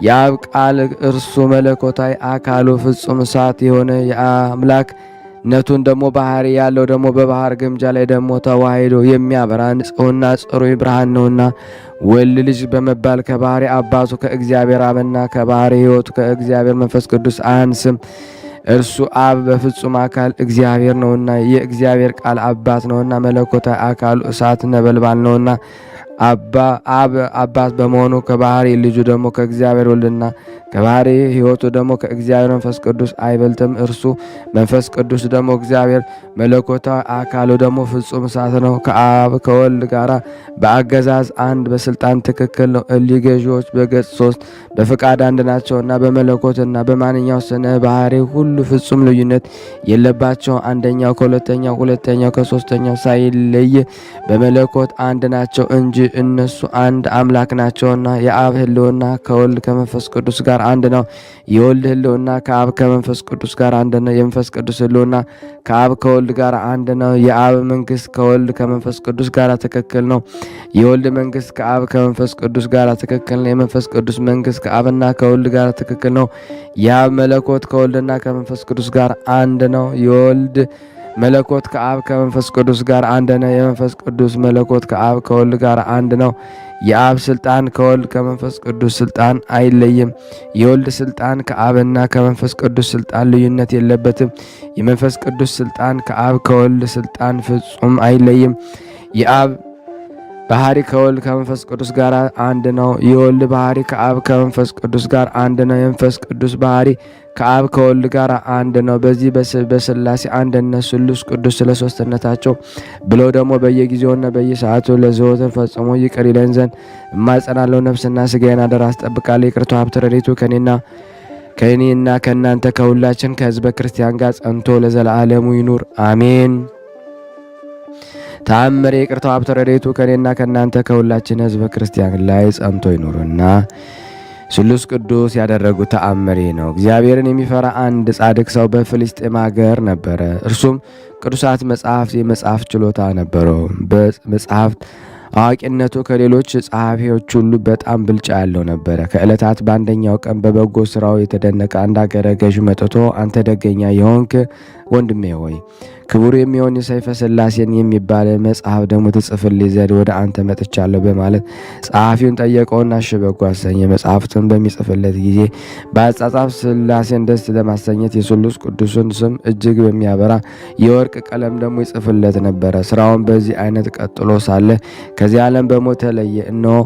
የአብ ቃል እርሱ መለኮታዊ አካሉ ፍጹም እሳት የሆነ የአምላክነቱን ደግሞ ባህሪ ያለው ደግሞ በባህር ግምጃ ላይ ደግሞ ተዋሂዶ የሚያበራ ንጹሕና ጽሩይ ብርሃን ነውና ወልድ ልጅ በመባል ከባህሪ አባቱ ከእግዚአብሔር አብና ከባህሪ ሕይወቱ ከእግዚአብሔር መንፈስ ቅዱስ አያንስም። እርሱ አብ በፍጹም አካል እግዚአብሔር ነውና የእግዚአብሔር ቃል አባት ነውና መለኮታዊ አካሉ እሳት ነበልባል ነውና አብ አባት በመሆኑ ከባህሪ ልጁ ደግሞ ከእግዚአብሔር ወልድና ከባህሪ ሕይወቱ ደግሞ ከእግዚአብሔር መንፈስ ቅዱስ አይበልጥም። እርሱ መንፈስ ቅዱስ ደግሞ እግዚአብሔር መለኮታዊ አካሉ ደግሞ ፍጹም እሳት ነው። ከአብ ከወልድ ጋራ በአገዛዝ አንድ በስልጣን ትክክል ነው። እሊህ ገዢዎች በገጽ ሶስት በፍቃድ አንድ ናቸውና በመለኮትና በማንኛው ስነ ባህሪ ሁሉ ፍጹም ልዩነት የለባቸው። አንደኛው ከሁለተኛው ሁለተኛው ከሶስተኛው ሳይለይ በመለኮት አንድ ናቸው እንጂ እነሱ አንድ አምላክ ናቸውና የአብ ሕልውና ከወልድ ከመንፈስ ቅዱስ ጋር አንድ ነው። የወልድ ሕልውና ከአብ ከመንፈስ ቅዱስ ጋር አንድ ነው። የመንፈስ ቅዱስ ሕልውና ከአብ ከወልድ ጋር አንድ ነው። የአብ መንግስት ከወልድ ከመንፈስ ቅዱስ ጋር ትክክል ነው። የወልድ መንግስት ከአብ ከመንፈስ ቅዱስ ጋር ትክክል ነው። የመንፈስ ቅዱስ መንግስት ከአብና ከወልድ ጋር ትክክል ነው። የአብ መለኮት ከወልድና ከመንፈስ ቅዱስ ጋር አንድ ነው። የወልድ መለኮት ከአብ ከመንፈስ ቅዱስ ጋር አንድ ነው። የመንፈስ ቅዱስ መለኮት ከአብ ከወልድ ጋር አንድ ነው። የአብ ስልጣን ከወልድ ከመንፈስ ቅዱስ ስልጣን አይለይም። የወልድ ስልጣን ከአብና ከመንፈስ ቅዱስ ስልጣን ልዩነት የለበትም። የመንፈስ ቅዱስ ስልጣን ከአብ ከወልድ ስልጣን ፍጹም አይለይም። የአብ ባህሪ ከወልድ ከመንፈስ ቅዱስ ጋር አንድ ነው። የወልድ ባህሪ ከአብ ከመንፈስ ቅዱስ ጋር አንድ ነው። የመንፈስ ቅዱስ ባህሪ ከአብ ከወልድ ጋር አንድ ነው። በዚህ በስላሴ አንድነት ስሉስ ቅዱስ ስለ ሶስትነታቸው ብለው ደግሞ በየጊዜውና በየሰዓቱ ለዘወትር ፈጽሞ ይቅር ይለን ዘንድ እማጸናለሁ። ነፍስና ስጋዬን አደራ አስጠብቃለሁ። ይቅርታው ሀብተ ረድኤቱ ከእኔና ከእናንተ ከሁላችን ከሕዝበ ክርስቲያን ጋር ጸንቶ ለዘላለሙ ይኑር አሜን። ተአምር ይቅርታው ሀብተ ረድኤቱ ከእኔና ከእናንተ ከሁላችን ሕዝበ ክርስቲያን ላይ ጸንቶ ይኑርና ስሉስ ቅዱስ ያደረጉት ተአምር ነው። እግዚአብሔርን የሚፈራ አንድ ጻድቅ ሰው በፍልስጤም ሀገር ነበረ። እርሱም ቅዱሳት መጽሐፍት የመጽሐፍ ችሎታ ነበረው። በመጽሐፍት አዋቂነቱ ከሌሎች ጸሐፊዎች ሁሉ በጣም ብልጫ ያለው ነበረ። ከዕለታት በአንደኛው ቀን በበጎ ስራው የተደነቀ አንድ አገረ ገዥ መጥቶ አንተ ደገኛ የሆንክ ወንድሜ ሆይ ክቡር የሚሆን የሰይፈ ሥላሴን የሚባል መጽሐፍ ደግሞ ትጽፍልኝ ዘንድ ወደ አንተ መጥቻለሁ በማለት ጸሐፊውን ጠየቀውና እሺ በጎ አሰኘ። መጽሐፍቱን በሚጽፍለት ጊዜ በአጻጻፍ ሥላሴን ደስ ለማሰኘት የስሉስ ቅዱስን ስም እጅግ በሚያበራ የወርቅ ቀለም ደግሞ ይጽፍለት ነበረ። ስራውን በዚህ አይነት ቀጥሎ ሳለ ከዚህ ዓለም በሞት ተለየ። እነሆ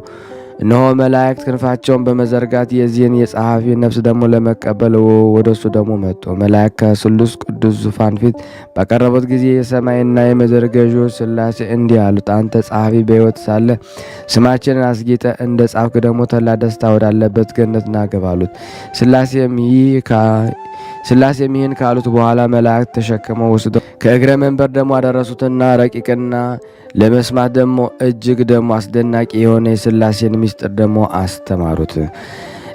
መላእክት ክንፋቸውን በመዘርጋት የዚህን የጸሐፊ ነፍስ ደግሞ ለመቀበል ወደሱ ደግሞ መጡ። መላእክት ከስሉስ ቅዱስ ዙፋን ፊት ባቀረቡት ጊዜ የሰማይና የምድር ገዢዎች ሥላሴ እንዲህ አሉት፣ አንተ ጸሐፊ በሕይወት ሳለ ስማችንን አስጊጠ እንደ ጻፍክ ደግሞ ተላ ደስታ ወዳለበት ገነት ናግባ አሉት። ሥላሴም ይህን ካሉት በኋላ መላእክት ተሸክመው ወስደው ከእግረ መንበር ደግሞ አደረሱትና ረቂቅና ለመስማት ደግሞ እጅግ ደግሞ አስደናቂ የሆነ የሥላሴን ምስጢር ደግሞ አስተማሩት።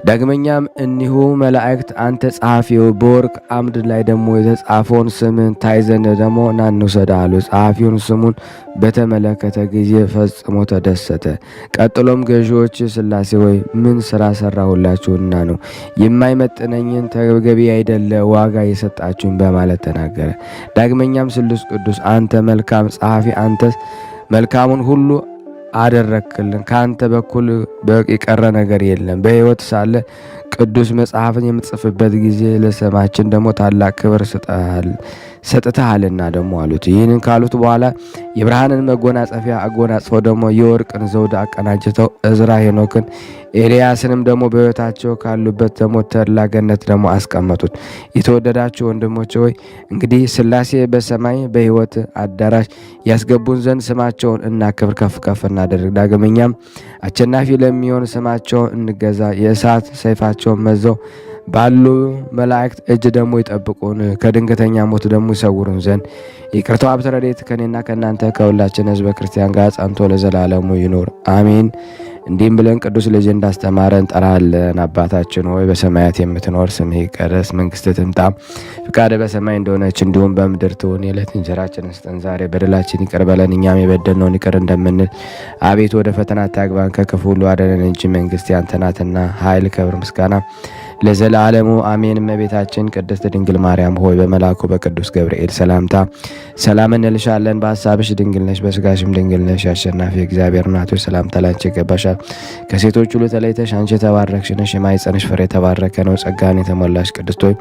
ዳግመኛም እኒሁ መላእክት አንተ ጸሐፊው በወርቅ አምድ ላይ ደግሞ የተጻፈውን ስምን ታይ ዘንድ ደግሞ ና እንውሰድ አሉ። ጸሐፊውን ስሙን በተመለከተ ጊዜ ፈጽሞ ተደሰተ። ቀጥሎም ገዢዎች ሥላሴ ሆይ ምን ስራ ሰራሁላችሁና ነው የማይመጥነኝን ተገቢ አይደለ ዋጋ የሰጣችሁኝ በማለት ተናገረ። ዳግመኛም ስሉስ ቅዱስ አንተ መልካም ጸሐፊ፣ አንተስ መልካሙን ሁሉ አደረክልን፣ ካንተ በኩል የቀረ ነገር የለም። በሕይወት ሳለ ቅዱስ መጽሐፍን የምትጽፍበት ጊዜ ለስማችን ደግሞ ታላቅ ክብር ሰጥተሃልና ደግሞ አሉት። ይህንን ካሉት በኋላ የብርሃንን መጎናጸፊያ አጎናጽፈው ደግሞ የወርቅን ዘውድ አቀናጅተው እዝራ ሄኖክን ኤልያስንም ደግሞ በሕይወታቸው ካሉበት ደግሞ ተድላ ገነት ደግሞ አስቀመጡት። የተወደዳችሁ ወንድሞች ሆይ እንግዲህ ሥላሴ በሰማይ በሕይወት አዳራሽ ያስገቡን ዘንድ ስማቸውን እናክብር፣ ከፍ ከፍ እናደርግ። ዳግመኛም አሸናፊ ለሚሆን ስማቸውን እንገዛ። የእሳት ሰይፋቸውን መዘው ባሉ መላእክት እጅ ደግሞ ይጠብቁን፣ ከድንገተኛ ሞት ደግሞ ይሰውሩን ዘንድ ይቅርታው ሀብተ ረድኤት ከእኔና ከእናንተ ከሁላችን ሕዝበ ክርስቲያን ጋር ጸንቶ ለዘላለሙ ይኑር አሜን። እንዲህም ብለን ቅዱስ ልጅ እንዳስተማረን እንጠራለን። አባታችን ሆይ በሰማያት የምትኖር ስምህ ይቀደስ፣ መንግስትህ ትምጣ፣ ፍቃድህ በሰማይ እንደሆነች እንዲሁም በምድር ትሁን። የዕለት እንጀራችንን ስጠን ዛሬ፣ በደላችን ይቅር በለን እኛም የበደልነውን ይቅር እንደምንል፣ አቤቱ ወደ ፈተና አታግባን ከክፉ ሁሉ አድነን እንጂ መንግስት ያንተ ናትና ኃይል፣ ክብር፣ ምስጋና ለዘላለሙ አሜን። እመቤታችን ቅድስት ድንግል ማርያም ሆይ በመልአኩ በቅዱስ ገብርኤል ሰላምታ ሰላም እንልሻለን። በሐሳብሽ ድንግል ነሽ፣ በስጋሽም ድንግል ነሽ። አሸናፊ እግዚአብሔር እናት ሆይ ሰላምታ ላንቺ ይገባሻል። ከሴቶች ሁሉ ተለይተሽ አንቺ የተባረክሽ ነሽ፣ የማኅፀንሽ ፍሬ የተባረከ ነው። ጸጋን የተሞላሽ ቅድስት ሆይ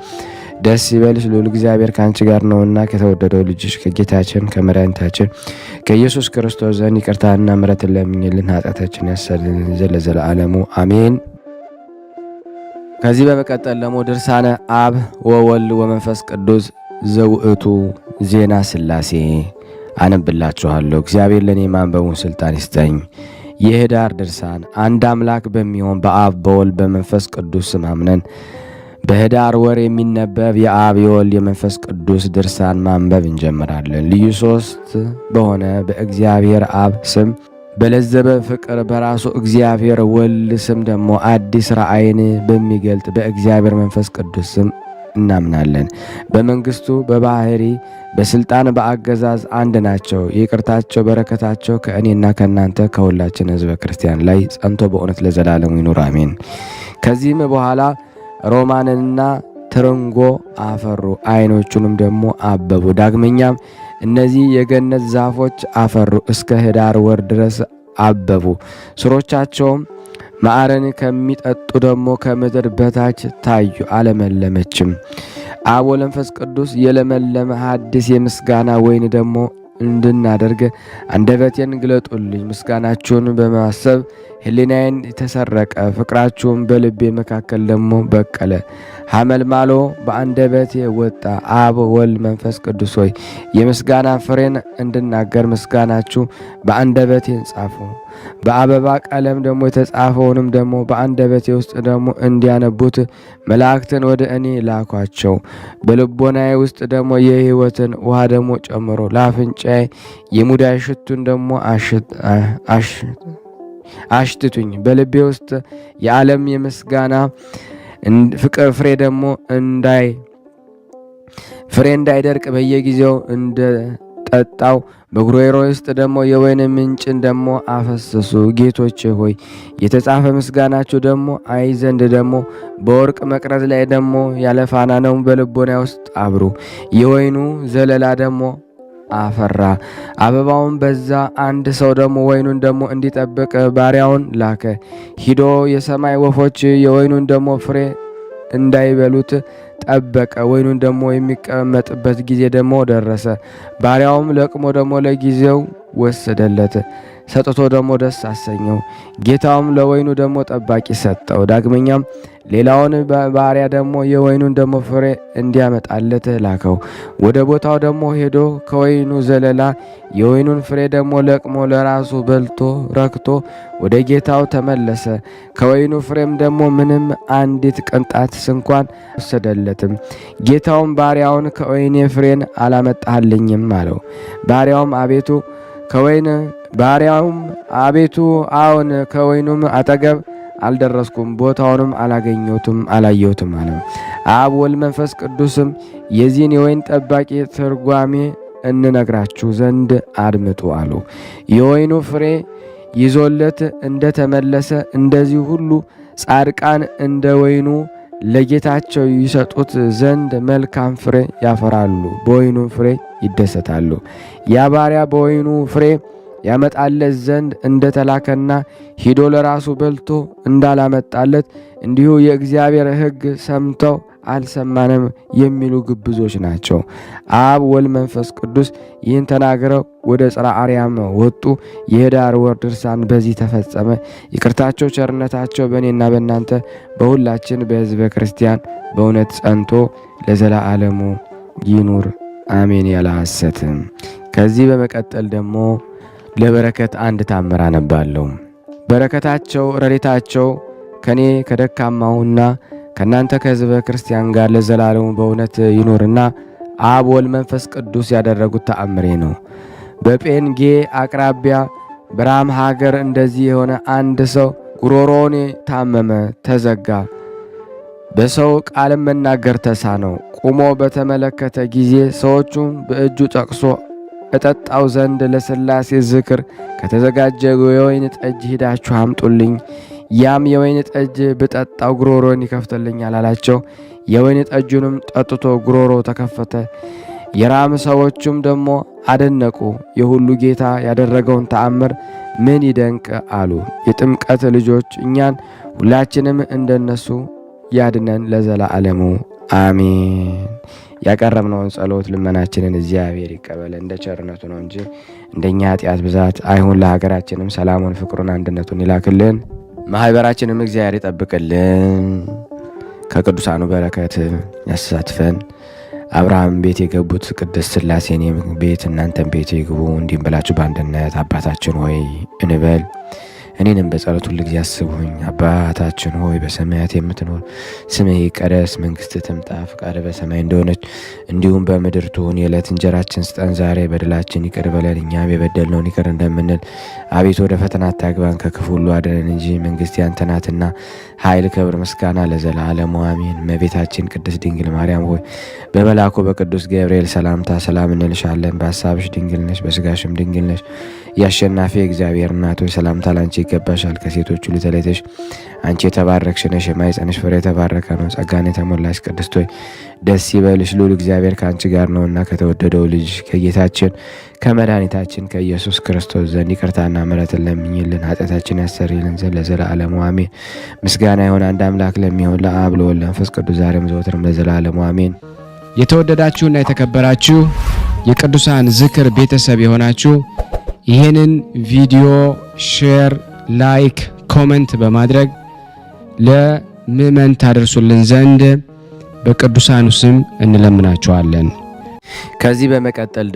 ደስ ይበልሽ፣ ልዑል እግዚአብሔር ከአንቺ ጋር ነውና ከተወደደው ልጅሽ ከጌታችን ከመድኃኒታችን ከኢየሱስ ክርስቶስ ዘንድ ይቅርታና ምሕረትን ለምኝልን ኃጢአታችን ያሰልልን ዘንድ ለዘላለሙ አሜን። ከዚህ በመቀጠል ደግሞ ድርሳነ አብ ወወልድ ወመንፈስ ቅዱስ ዘውእቱ ዜና ሥላሴ አነብላችኋለሁ። እግዚአብሔር ለእኔ ማንበቡን ስልጣን ይስጠኝ። የኅዳር ድርሳን። አንድ አምላክ በሚሆን በአብ በወልድ በመንፈስ ቅዱስ ስም አምነን በኅዳር ወር የሚነበብ የአብ የወልድ የመንፈስ ቅዱስ ድርሳን ማንበብ እንጀምራለን። ልዩ ሶስት በሆነ በእግዚአብሔር አብ ስም በለዘበ ፍቅር በራሱ እግዚአብሔር ወልድ ስም ደግሞ አዲስ ራእይን በሚገልጥ በእግዚአብሔር መንፈስ ቅዱስ ስም እናምናለን። በመንግስቱ በባህሪ በስልጣን በአገዛዝ አንድ ናቸው። ይቅርታቸው በረከታቸው ከእኔና ከእናንተ ከሁላችን ሕዝበ ክርስቲያን ላይ ጸንቶ በእውነት ለዘላለሙ ይኑር አሜን። ከዚህም በኋላ ሮማንንና ትርንጎ አፈሩ፣ ዓይኖቹንም ደግሞ አበቡ። ዳግመኛም እነዚህ የገነት ዛፎች አፈሩ፣ እስከ ህዳር ወር ድረስ አበቡ። ስሮቻቸውም ማዕረን ከሚጠጡ ደግሞ ከምድር በታች ታዩ፣ አለመለመችም። አብ ወወልድ ወመንፈስ ቅዱስ የለመለመ ሐዲስ የምስጋና ወይን ደግሞ እንድናደርግ አንደበቴን ግለጡልኝ። ምስጋናችሁን በማሰብ ሕሊናዬን ተሰረቀ፣ ፍቅራችሁን በልቤ መካከል ደግሞ በቀለ። ሐመልማሎ በአንደበቴ ወጣ። አብ ወልድ መንፈስ ቅዱስ ሆይ የምስጋና ፍሬን እንድናገር ምስጋናችሁ በአንደበቴን ጻፉ። በአበባ ቀለም ደግሞ የተጻፈውንም ደግሞ በአንደበቴ ውስጥ ደግሞ እንዲያነቡት መላእክትን ወደ እኔ ላኳቸው። በልቦናዬ ውስጥ ደግሞ የሕይወትን ውሃ ደግሞ ጨምሮ ለአፍንጫዬ የሙዳይ ሽቱን ደግሞ አሽትቱኝ። በልቤ ውስጥ የዓለም የምስጋና ፍቅር ፍሬ ደግሞ እንዳይደርቅ በየጊዜው እንደጠጣው በጉሮሮ ውስጥ ደግሞ የወይን ምንጭን ደግሞ አፈሰሱ። ጌቶቼ ሆይ የተጻፈ ምስጋናችሁ ደግሞ አይ ዘንድ ደግሞ በወርቅ መቅረዝ ላይ ደግሞ ያለ ፋና ነው በልቦና ውስጥ አብሩ። የወይኑ ዘለላ ደግሞ አፈራ፣ አበባውን በዛ። አንድ ሰው ደግሞ ወይኑን ደግሞ እንዲጠብቅ ባሪያውን ላከ። ሂዶ የሰማይ ወፎች የወይኑን ደግሞ ፍሬ እንዳይበሉት ጠበቀ። ወይኑን ደግሞ የሚቀመጥበት ጊዜ ደግሞ ደረሰ። ባሪያውም ለቅሞ ደግሞ ለጊዜው ወሰደለት፣ ሰጥቶ ደግሞ ደስ አሰኘው። ጌታውም ለወይኑ ደግሞ ጠባቂ ሰጠው። ዳግመኛም ሌላውን ባሪያ ደግሞ የወይኑን ደግሞ ፍሬ እንዲያመጣለት ላከው። ወደ ቦታው ደግሞ ሄዶ ከወይኑ ዘለላ የወይኑን ፍሬ ደግሞ ለቅሞ ለራሱ በልቶ ረክቶ ወደ ጌታው ተመለሰ። ከወይኑ ፍሬም ደግሞ ምንም አንዲት ቅንጣት እንኳን ወሰደለትም። ጌታውም ባሪያውን ከወይኔ ፍሬን አላመጣልኝም አለው። ባሪያውም አቤቱ አዎን፣ ከወይኑም አጠገብ አልደረስኩም፣ ቦታውንም አላየሁትም አለ። አብ ወልድ መንፈስ ቅዱስም የዚህን የወይን ጠባቂ ትርጓሜ እንነግራችሁ ዘንድ አድምጡ አሉ። የወይኑ ፍሬ ይዞለት እንደተመለሰ እንደዚህ ሁሉ ጻድቃን እንደ ወይኑ ለጌታቸው ይሰጡት ዘንድ መልካም ፍሬ ያፈራሉ፣ በወይኑ ፍሬ ይደሰታሉ። ያ ባሪያ በወይኑ ፍሬ ያመጣለት ዘንድ እንደተላከና ሂዶ ለራሱ በልቶ እንዳላመጣለት እንዲሁ የእግዚአብሔር ሕግ ሰምተው አልሰማንም የሚሉ ግብዞች ናቸው። አብ ወልድ መንፈስ ቅዱስ ይህን ተናግረው ወደ ጽርሐ አርያም ወጡ። የኅዳር ወር ድርሳን በዚህ ተፈጸመ። ይቅርታቸው ቸርነታቸው በእኔና በእናንተ በሁላችን በሕዝበ ክርስቲያን በእውነት ጸንቶ ለዘላለሙ ይኑር አሜን። ያለ ሐሰት። ከዚህ በመቀጠል ደግሞ ለበረከት አንድ ታምር አነባለሁ። በረከታቸው ረድኤታቸው ከኔ ከደካማውና ከእናንተ ከሕዝበ ክርስቲያን ጋር ለዘላለሙ በእውነት ይኑርና አብ ወልድ መንፈስ ቅዱስ ያደረጉት ተአምሬ ነው። በጴንጌ አቅራቢያ በራም ሀገር እንደዚህ የሆነ አንድ ሰው ጉሮሮውን ታመመ፣ ተዘጋ። በሰው ቃልም መናገር ተሳነው። ቁሞ በተመለከተ ጊዜ ሰዎቹን በእጁ ጠቅሶ እጠጣው ዘንድ ለሥላሴ ዝክር ከተዘጋጀ የወይን ጠጅ ሂዳችሁ አምጡልኝ፣ ያም የወይን ጠጅ ብጠጣው ጉሮሮን ይከፍትልኛል አላቸው። የወይን ጠጁንም ጠጥቶ ጉሮሮ ተከፈተ። የራም ሰዎቹም ደግሞ አደነቁ። የሁሉ ጌታ ያደረገውን ተአምር ምን ይደንቅ አሉ። የጥምቀት ልጆች እኛን ሁላችንም እንደነሱ ያድነን ለዘላለሙ አሜን። ያቀረብነውን ጸሎት ልመናችንን እግዚአብሔር ይቀበለን፣ እንደ ቸርነቱ ነው እንጂ እንደኛ ኃጢአት ብዛት አይሁን። ለሀገራችንም ሰላሙን፣ ፍቅሩን፣ አንድነቱን ይላክልን። ማህበራችንም እግዚአብሔር ይጠብቅልን። ከቅዱሳኑ በረከት ያሳትፈን። አብርሃም ቤት የገቡት ቅድስት ሥላሴን ቤት እናንተን ቤት ይግቡ። እንዲህም ብላችሁ በአንድነት አባታችን ሆይ እንበል። እኔንም በጸሎት ሁሉ ጊዜ አስቡኝ። አባታችን ሆይ በሰማያት የምትኖር ስምህ ይቀደስ፣ መንግሥትህ ትምጣ፣ ፈቃድህ በሰማይ እንደሆነች እንዲሁም በምድር ትሁን። የዕለት እንጀራችን ስጠን ዛሬ፣ በደላችን ይቅር በለን እኛም የበደልነውን ይቅር እንደምንል። አቤቱ ወደ ፈተና አታግባን ከክፉ ሁሉ አድነን እንጂ መንግሥት ያንተ ናትና፣ ኃይል፣ ክብር፣ ምስጋና ለዘላለሙ አሜን። እመቤታችን ቅድስት ድንግል ማርያም ሆይ በመልአኩ በቅዱስ ገብርኤል ሰላምታ ሰላም እንልሻለን። በሐሳብሽ ድንግል ነሽ፣ በሥጋሽም ድንግል ነሽ። የአሸናፊ እግዚአብሔር እናት ሆይ ሰላምታ ላንቺ ይገባሻል። ከሴቶች ሁሉ ተለይተሽ አንቺ የተባረክሽ ነሽ፣ የማኅፀንሽ ፍሬ የተባረከ ነው። ጸጋን የተሞላሽ ቅድስት ሆይ ደስ ይበልሽ፣ ልዑል እግዚአብሔር ከአንቺ ጋር ነውና ከተወደደው ልጅ ከጌታችን ከመድኃኒታችን ከኢየሱስ ክርስቶስ ዘንድ ይቅርታና ምሕረትን ለምኝልን ኃጢአታችን ያሰርይልን ዘንድ ለዘላለሙ አሜን። ምስጋና ይሁን አንድ አምላክ ለሚሆን ለአብ ለወልድ ለመንፈስ ቅዱስ ዛሬም ዘወትርም ለዘላለሙ አሜን።
የተወደዳችሁና የተከበራችሁ የቅዱሳን ዝክር ቤተሰብ የሆናችሁ ይህንን ቪዲዮ ሼር፣ ላይክ፣ ኮሜንት በማድረግ ለምእመን ታደርሱልን ዘንድ በቅዱሳኑ ስም እንለምናችኋለን።
ከዚህ በመቀጠል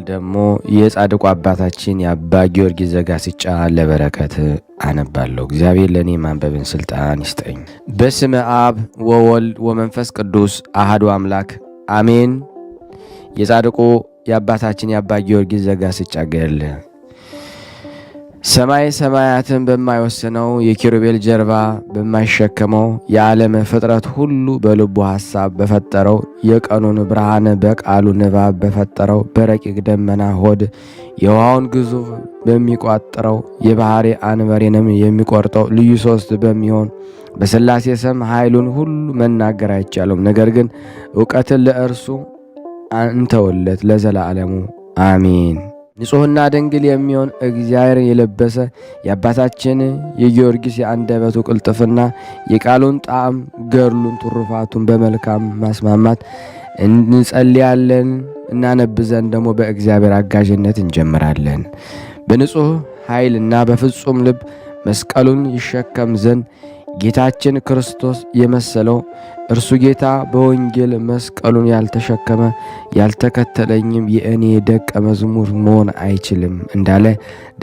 ደግሞ የጻድቁ አባታችን የአባ ጊዮርጊስ ዘጋስጫ ለበረከት አነባለሁ። እግዚአብሔር ለእኔ ማንበብን ስልጣን ይስጠኝ። በስመ አብ ወወልድ ወመንፈስ ቅዱስ አሐዱ አምላክ አሜን። የጻድቁ የአባታችን የአባ ጊዮርጊስ ዘጋስጫ ገድል። ሰማይ ሰማያትን በማይወስነው የኪሩቤል ጀርባ በማይሸከመው የዓለም ፍጥረት ሁሉ በልቡ ሐሳብ በፈጠረው የቀኑን ብርሃን በቃሉ ንባብ በፈጠረው በረቂቅ ደመና ሆድ የውሃውን ግዙፍ በሚቋጥረው የባሕሪ አንበሬንም የሚቆርጠው ልዩ ሦስት በሚሆን በሥላሴ ስም ኃይሉን ሁሉ መናገር አይቻሉም። ነገር ግን እውቀትን ለእርሱ አንተወለት ለዘላለሙ አሜን። ንጹሕና ድንግል የሚሆን እግዚአብሔር የለበሰ የአባታችን የጊዮርጊስ የአንደበቱ ቅልጥፍና የቃሉን ጣዕም ገድሉን ትሩፋቱን በመልካም ማስማማት እንጸልያለን። እናነብ ዘንድ ደግሞ በእግዚአብሔር አጋዥነት እንጀምራለን። በንጹሕ ኃይልና በፍጹም ልብ መስቀሉን ይሸከም ዘንድ ጌታችን ክርስቶስ የመሰለው እርሱ ጌታ በወንጌል መስቀሉን ያልተሸከመ ያልተከተለኝም የእኔ ደቀ መዝሙር መሆን አይችልም እንዳለ፣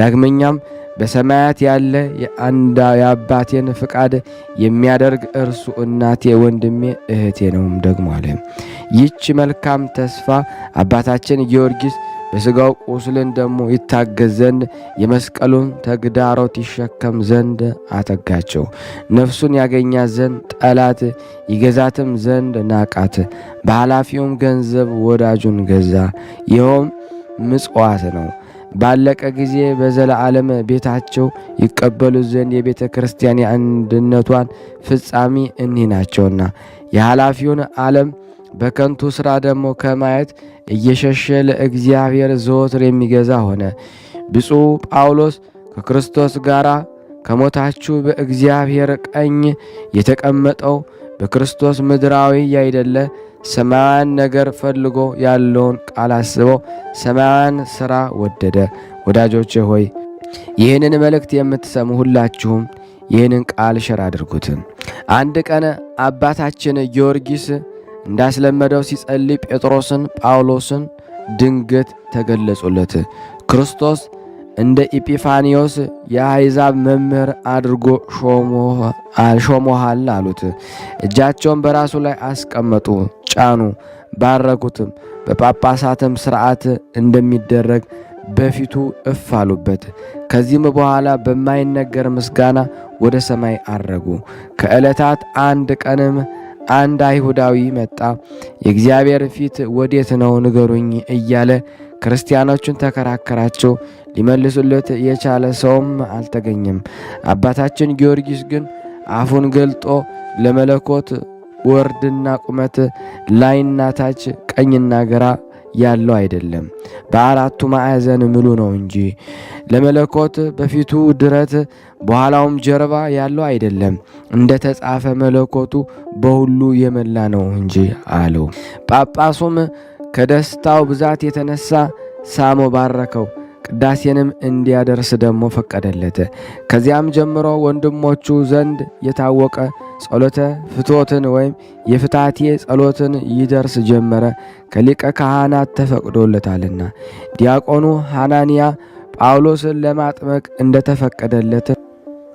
ዳግመኛም በሰማያት ያለ የአባቴን ፍቃድ የሚያደርግ እርሱ እናቴ፣ ወንድሜ፣ እህቴ ነውም ደግሞ አለ። ይህች መልካም ተስፋ አባታችን ጊዮርጊስ በሥጋው ቁስልን ደግሞ ይታገዝ ዘንድ የመስቀሉን ተግዳሮት ይሸከም ዘንድ አተጋቸው። ነፍሱን ያገኛት ዘንድ ጠላት ይገዛትም ዘንድ ናቃት። በኃላፊውም ገንዘብ ወዳጁን ገዛ። ይኸውም ምጽዋት ነው። ባለቀ ጊዜ በዘላለም ቤታቸው ይቀበሉ ዘንድ የቤተ ክርስቲያን የአንድነቷን ፍጻሜ እኒህ ናቸውና የኃላፊውን ዓለም በከንቱ ሥራ ደግሞ ከማየት እየሸሸ ለእግዚአብሔር ዘወትር የሚገዛ ሆነ። ብፁዕ ጳውሎስ ከክርስቶስ ጋር ከሞታችሁ በእግዚአብሔር ቀኝ የተቀመጠው በክርስቶስ ምድራዊ ያይደለ ሰማያውያን ነገር ፈልጎ ያለውን ቃል አስበው ሰማያውያን ሥራ ወደደ። ወዳጆቼ ሆይ ይህንን መልእክት የምትሰሙ ሁላችሁም ይህንን ቃል ሸር አድርጉት። አንድ ቀን አባታችን ጊዮርጊስ እንዳስለመደው ሲጸልይ ጴጥሮስን፣ ጳውሎስን ድንገት ተገለጹለት። ክርስቶስ እንደ ኢጲፋንዮስ የአሕዛብ መምህር አድርጎ ሾሞሃል አሉት። እጃቸውን በራሱ ላይ አስቀመጡ፣ ጫኑ፣ ባረኩትም። በጳጳሳትም ሥርዓት እንደሚደረግ በፊቱ እፍ አሉበት። ከዚህም በኋላ በማይነገር ምስጋና ወደ ሰማይ አረጉ። ከዕለታት አንድ ቀንም አንድ አይሁዳዊ መጣ። የእግዚአብሔር ፊት ወዴት ነው ንገሩኝ እያለ ክርስቲያኖቹን ተከራከራቸው። ሊመልሱለት የቻለ ሰውም አልተገኘም። አባታችን ጊዮርጊስ ግን አፉን ገልጦ ለመለኮት ወርድና ቁመት ላይና ታች ቀኝና ግራ ያለው አይደለም፣ በአራቱ ማዕዘን ምሉ ነው እንጂ ለመለኮት በፊቱ ድረት በኋላውም ጀርባ ያለው አይደለም፣ እንደ ተጻፈ መለኮቱ በሁሉ የመላ ነው እንጂ አለው። ጳጳሱም ከደስታው ብዛት የተነሳ ሳሞ ባረከው። ቅዳሴንም እንዲያደርስ ደግሞ ፈቀደለት። ከዚያም ጀምሮ ወንድሞቹ ዘንድ የታወቀ ጸሎተ ፍትወትን ወይም የፍታቴ ጸሎትን ይደርስ ጀመረ፣ ከሊቀ ካህናት ተፈቅዶለታልና። ዲያቆኑ ሐናንያ ጳውሎስን ለማጥመቅ እንደተፈቀደለት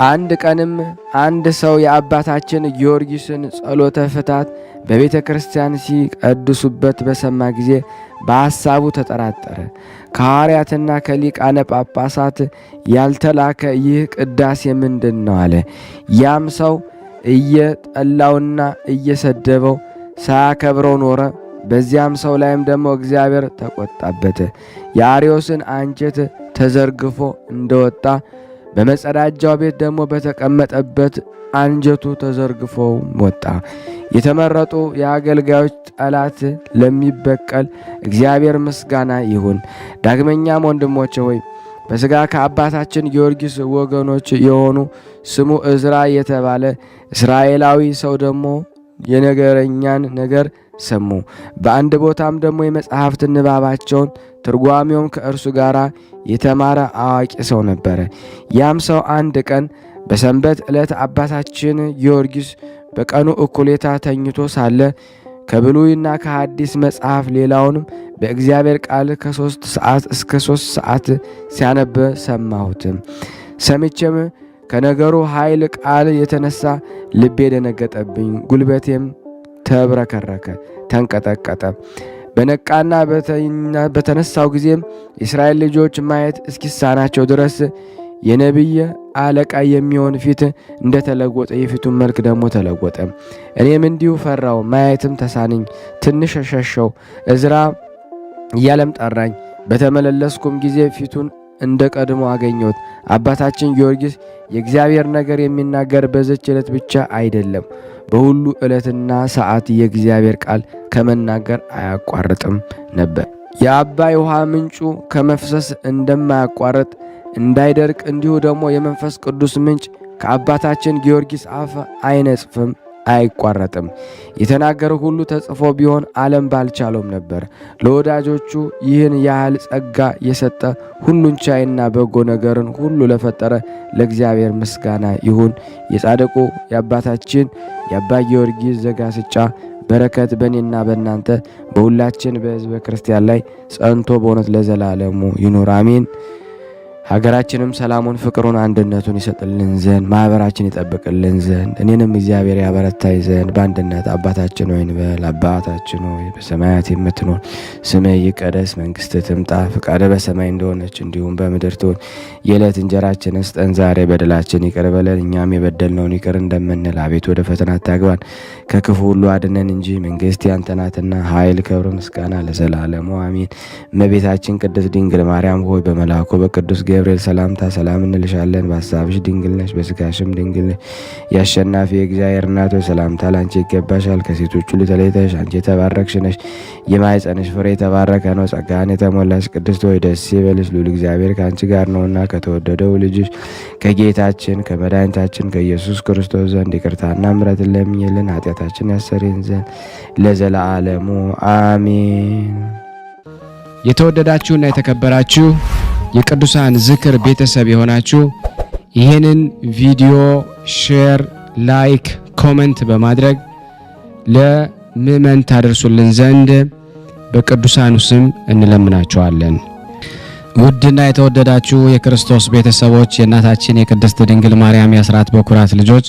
አንድ ቀንም አንድ ሰው የአባታችን ጊዮርጊስን ጸሎተ ፍታት በቤተ ክርስቲያን ሲቀድሱበት በሰማ ጊዜ በሐሳቡ ተጠራጠረ። ከሐዋርያትና ከሊቃነ ጳጳሳት ያልተላከ ይህ ቅዳሴ ምንድን ነው አለ። ያም ሰው እየጠላውና እየሰደበው ሳያከብረው ኖረ። በዚያም ሰው ላይም ደግሞ እግዚአብሔር ተቆጣበት። የአርዮስን አንጀት ተዘርግፎ እንደወጣ በመጸዳጃው ቤት ደግሞ በተቀመጠበት አንጀቱ ተዘርግፎ ወጣ። የተመረጡ የአገልጋዮች ጠላት ለሚበቀል እግዚአብሔር ምስጋና ይሁን። ዳግመኛም ወንድሞቼ ሆይ በሥጋ ከአባታችን ጊዮርጊስ ወገኖች የሆኑ ስሙ ዕዝራ የተባለ እስራኤላዊ ሰው ደግሞ የነገረኛን ነገር ሰሙ። በአንድ ቦታም ደግሞ የመጽሐፍት ንባባቸውን ትርጓሜውም ከእርሱ ጋር የተማረ አዋቂ ሰው ነበረ። ያም ሰው አንድ ቀን በሰንበት ዕለት አባታችን ጊዮርጊስ በቀኑ እኩሌታ ተኝቶ ሳለ ከብሉይና ከሐዲስ መጽሐፍ ሌላውንም በእግዚአብሔር ቃል ከ3 ሰዓት እስከ 3 ሰዓት ሲያነብ ሰማሁት። ሰምቼም ከነገሩ ኃይል ቃል የተነሳ ልቤ ደነገጠብኝ፣ ጉልበቴም ተብረከረከ፣ ተንቀጠቀጠ። በነቃና በተነሳው ጊዜም የእስራኤል ልጆች ማየት እስኪሳናቸው ድረስ የነቢይ አለቃ የሚሆን ፊት እንደተለወጠ የፊቱን መልክ ደግሞ ተለወጠ። እኔም እንዲሁ ፈራው፣ ማየትም ተሳነኝ፣ ትንሽ ሸሸው። ዕዝራ እያለም ጠራኝ። በተመለለስኩም ጊዜ ፊቱን እንደ ቀድሞ አገኘሁት። አባታችን ጊዮርጊስ የእግዚአብሔር ነገር የሚናገር በዚች ዕለት ብቻ አይደለም፣ በሁሉ ዕለትና ሰዓት የእግዚአብሔር ቃል ከመናገር አያቋርጥም ነበር። የአባይ ውሃ ምንጩ ከመፍሰስ እንደማያቋርጥ እንዳይደርቅ እንዲሁ ደግሞ የመንፈስ ቅዱስ ምንጭ ከአባታችን ጊዮርጊስ አፍ አይነጽፍም፣ አይቋረጥም። የተናገረው ሁሉ ተጽፎ ቢሆን ዓለም ባልቻለውም ነበር። ለወዳጆቹ ይህን ያህል ጸጋ የሰጠ ሁሉን ቻይና በጎ ነገርን ሁሉ ለፈጠረ ለእግዚአብሔር ምስጋና ይሁን። የጻድቁ የአባታችን የአባ ጊዮርጊስ ዘጋስጫ በረከት በእኔና በእናንተ በሁላችን በሕዝበ ክርስቲያን ላይ ጸንቶ በእውነት ለዘላለሙ ይኑር አሜን። ሀገራችንም ሰላሙን፣ ፍቅሩን፣ አንድነቱን ይሰጥልን ዘንድ ማህበራችን ይጠብቅልን ዘንድ እኔንም እግዚአብሔር ያበረታኝ ዘንድ በአንድነት አባታችን ሆይ እንበል። አባታችን ሆይ በሰማያት የምትኖር ስምህ ይቀደስ፣ መንግስትህ ትምጣ፣ ፈቃድህ በሰማይ እንደሆነች እንዲሁም በምድር ትሁን። የዕለት እንጀራችንን ስጠን ዛሬ፣ በደላችን ይቅር በለን እኛም የበደልነውን ይቅር እንደምንል፣ አቤቱ ወደ ፈተና አታግባን ከክፉ ሁሉ አድነን እንጂ መንግስት ያንተ ናትና ኃይል፣ ክብር፣ ምስጋና ለዘላለሙ አሜን። እመቤታችን ቅድስት ድንግል ማርያም ሆይ በመልአኩ በቅዱስ ገብርኤል ሰላምታ ሰላም እንልሻለን። በሐሳብሽ ድንግል ነሽ፣ በስጋሽም ድንግል ነሽ። የአሸናፊ የእግዚአብሔር እናት ሆይ ሰላምታ ላንቺ ይገባሻል። ከሴቶች ሁሉ ተለይተሽ አንቺ የተባረክሽ ነሽ፣ የማኅፀንሽ ፍሬ የተባረከ ነው። ጸጋን የተሞላሽ ቅድስት ሆይ ደስ ይበልሽ፣ ልዑል እግዚአብሔር ከአንቺ ጋር ነውና ከተወደደው ልጅሽ ከጌታችን ከመድኃኒታችን ከኢየሱስ ክርስቶስ ዘንድ ይቅርታና ምሕረትን ለምኝልን ኃጢአታችን ያሰሪን ዘንድ ለዘላለሙ አሜን።
የተወደዳችሁና የተከበራችሁ የቅዱሳን ዝክር ቤተሰብ የሆናችሁ ይህንን ቪዲዮ ሼር፣ ላይክ፣ ኮመንት በማድረግ ለምእመን ታደርሱልን ዘንድ በቅዱሳኑ ስም እንለምናችኋለን። ውድና የተወደዳችሁ የክርስቶስ ቤተሰቦች የእናታችን የቅድስት ድንግል ማርያም የአስራት በኩራት ልጆች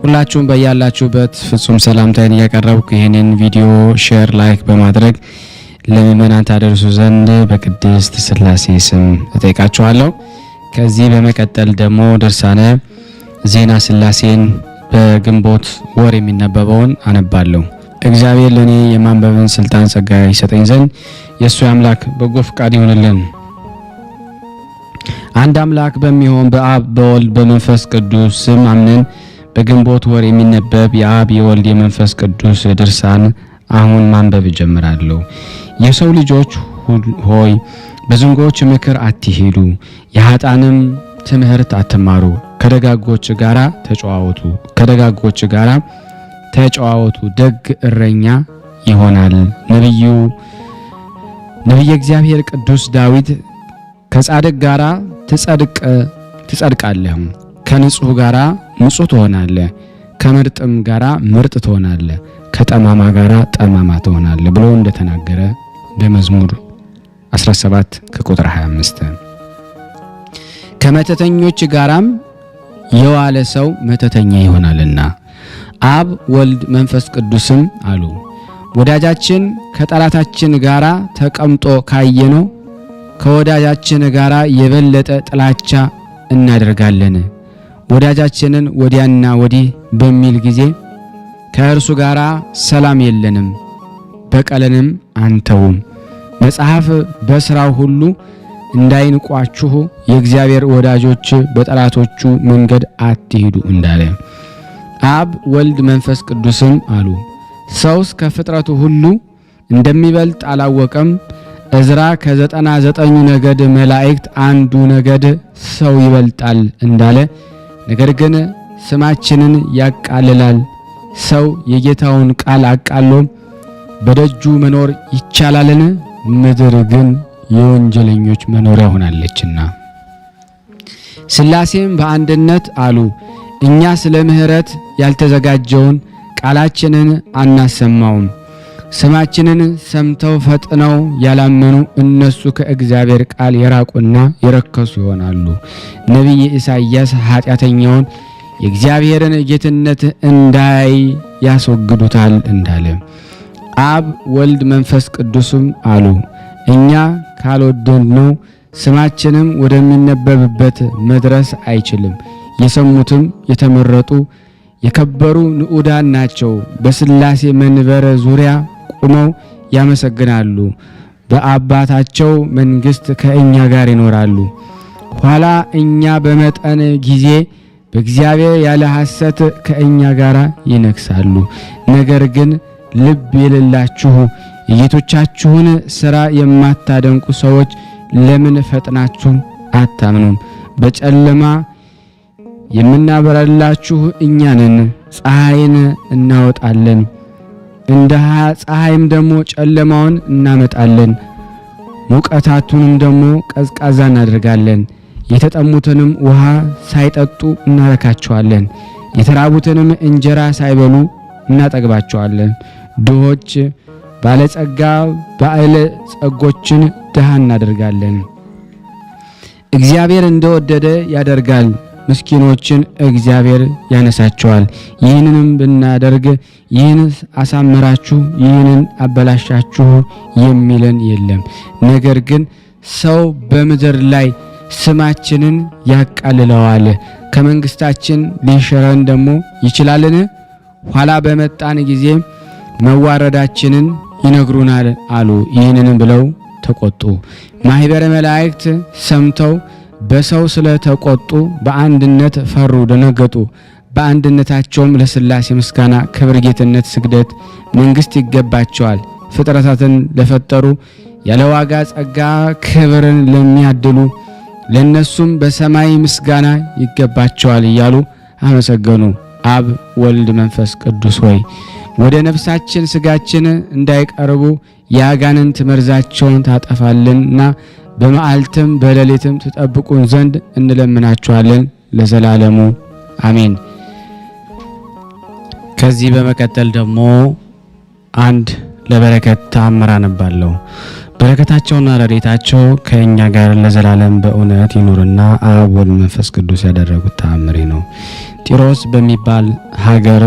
ሁላችሁም በያላችሁበት ፍጹም ሰላምታዬን እያቀረብኩ ይህንን ቪዲዮ ሼር፣ ላይክ በማድረግ ለምእመናን ታደርሱ ዘንድ በቅድስት ሥላሴ ስም እጠይቃችኋለሁ። ከዚህ በመቀጠል ደግሞ ድርሳነ ዜና ሥላሴን በግንቦት ወር የሚነበበውን አነባለሁ። እግዚአብሔር ለእኔ የማንበብን ስልጣን ጸጋ ይሰጠኝ ዘንድ የእሱ አምላክ በጎ ፈቃድ ይሆንልን። አንድ አምላክ በሚሆን በአብ በወልድ በመንፈስ ቅዱስ ስም አምነን በግንቦት ወር የሚነበብ የአብ የወልድ የመንፈስ ቅዱስ ድርሳን አሁን ማንበብ እጀምራለሁ። የሰው ልጆች ሆይ በዝንጎች ምክር አትሄዱ፣ የኃጥአንም ትምህርት አትማሩ። ከደጋጎች ጋራ ተጨዋወቱ፣ ደግ እረኛ ይሆናል። ነቢየ እግዚአብሔር ቅዱስ ዳዊት ከጻድቅ ጋራ ትጸድቃለህ፣ ከንጹህ ጋራ ንጹህ ትሆናለህ፣ ከምርጥም ጋራ ምርጥ ትሆናለህ፣ ከጠማማ ጋራ ጠማማ ትሆናለህ ብሎ እንደተናገረ በመዝሙር 17 ከቁጥር 25። ከመተተኞች ጋራም የዋለ ሰው መተተኛ ይሆናልና አብ ወልድ መንፈስ ቅዱስም አሉ። ወዳጃችን ከጠላታችን ጋራ ተቀምጦ ካየነው ከወዳጃችን ጋራ የበለጠ ጥላቻ እናደርጋለን። ወዳጃችንን ወዲያና ወዲህ በሚል ጊዜ ከእርሱ ጋራ ሰላም የለንም። በቀልንም አንተውም። መጽሐፍ በሥራው ሁሉ እንዳይንቋችሁ የእግዚአብሔር ወዳጆች በጠላቶቹ መንገድ አትሂዱ እንዳለ አብ ወልድ መንፈስ ቅዱስም አሉ። ሰውስ ከፍጥረቱ ሁሉ እንደሚበልጥ አላወቀም? ዕዝራ ከ99 ነገድ መላእክት አንዱ ነገድ ሰው ይበልጣል እንዳለ፣ ነገር ግን ስማችንን ያቃልላል። ሰው የጌታውን ቃል አቃሎ በደጁ መኖር ይቻላልን? ምድር ግን የወንጀለኞች መኖሪያ ሆናለችና። ሥላሴም በአንድነት አሉ። እኛ ስለ ምሕረት ያልተዘጋጀውን ቃላችንን አናሰማውም። ስማችንን ሰምተው ፈጥነው ያላመኑ እነሱ ከእግዚአብሔር ቃል የራቁና የረከሱ ይሆናሉ። ነቢይ ኢሳይያስ ኃጢአተኛውን የእግዚአብሔርን ጌትነት እንዳይ ያስወግዱታል እንዳለ አብ ወልድ መንፈስ ቅዱስም አሉ። እኛ ካልወደድነው ስማችንም ወደሚነበብበት መድረስ አይችልም። የሰሙትም የተመረጡ የከበሩ ንዑዳን ናቸው። በሥላሴ መንበር ዙሪያ ቆመው ያመሰግናሉ። በአባታቸው መንግሥት ከእኛ ጋር ይኖራሉ። ኋላ እኛ በመጠን ጊዜ በእግዚአብሔር ያለ ሐሰት ከእኛ ጋር ይነግሳሉ። ነገር ግን ልብ የሌላችሁ የጌቶቻችሁን ሥራ የማታደንቁ ሰዎች ለምን ፈጥናችሁ አታምኑም? በጨለማ የምናበራላችሁ እኛ ነን። ፀሐይን እናወጣለን፣ እንደ ፀሐይም ደግሞ ጨለማውን እናመጣለን። ሙቀታቱንም ደግሞ ቀዝቃዛ እናደርጋለን። የተጠሙትንም ውሃ ሳይጠጡ እናረካቸዋለን። የተራቡትንም እንጀራ ሳይበሉ እናጠግባቸዋለን። ድሆች ባለጸጋ ባለጸጎችን ድሃ እናደርጋለን። እግዚአብሔር እንደወደደ ያደርጋል፣ ምስኪኖችን እግዚአብሔር ያነሳቸዋል። ይህንንም ብናደርግ ይህን አሳመራችሁ፣ ይህንን አበላሻችሁ የሚለን የለም። ነገር ግን ሰው በምድር ላይ ስማችንን ያቃልለዋል። ከመንግስታችን ሊሽረን ደግሞ ይችላልን? ኋላ በመጣን ጊዜ መዋረዳችንን ይነግሩናል አሉ። ይህንን ብለው ተቆጡ። ማኅበረ መላእክት ሰምተው በሰው ስለተቆጡ በአንድነት ፈሩ፣ ደነገጡ። በአንድነታቸውም ለሥላሴ ምስጋና፣ ክብር፣ ጌትነት፣ ስግደት፣ መንግሥት ይገባቸዋል። ፍጥረታትን ለፈጠሩ ያለ ዋጋ ጸጋ ክብርን ለሚያድሉ ለነሱም በሰማይ ምስጋና ይገባቸዋል እያሉ አመሰገኑ። አብ ወልድ መንፈስ ቅዱስ ሆይ ወደ ነፍሳችን ስጋችን እንዳይቀርቡ የአጋንንት መርዛቸውን ታጠፋልንና በመዓልትም በሌሊትም ትጠብቁን ዘንድ እንለምናችኋለን ለዘላለሙ አሜን። ከዚህ በመቀጠል ደግሞ አንድ ለበረከት ተአምር አነባለሁ። በረከታቸውና ረድኤታቸው ከእኛ ጋር ለዘላለም በእውነት ይኑርና አብ ወልድ መንፈስ ቅዱስ ያደረጉት ተአምር ነው። ጢሮስ በሚባል ሀገር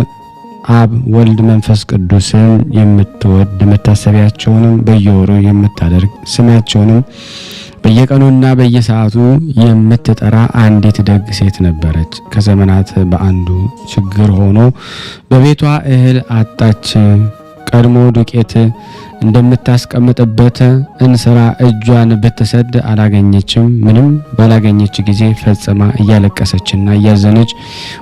አብ ወልድ መንፈስ ቅዱስን የምትወድ መታሰቢያቸውንም በየወሩ የምታደርግ ስማቸውንም በየቀኑና በየሰዓቱ የምትጠራ አንዲት ደግ ሴት ነበረች። ከዘመናት በአንዱ ችግር ሆኖ በቤቷ እህል አጣች። ቀድሞ ዱቄት እንደምታስቀምጥበት እንስራ እጇን ብትሰድ አላገኘችም። ምንም ባላገኘች ጊዜ ፈጽማ እያለቀሰችና እያዘነች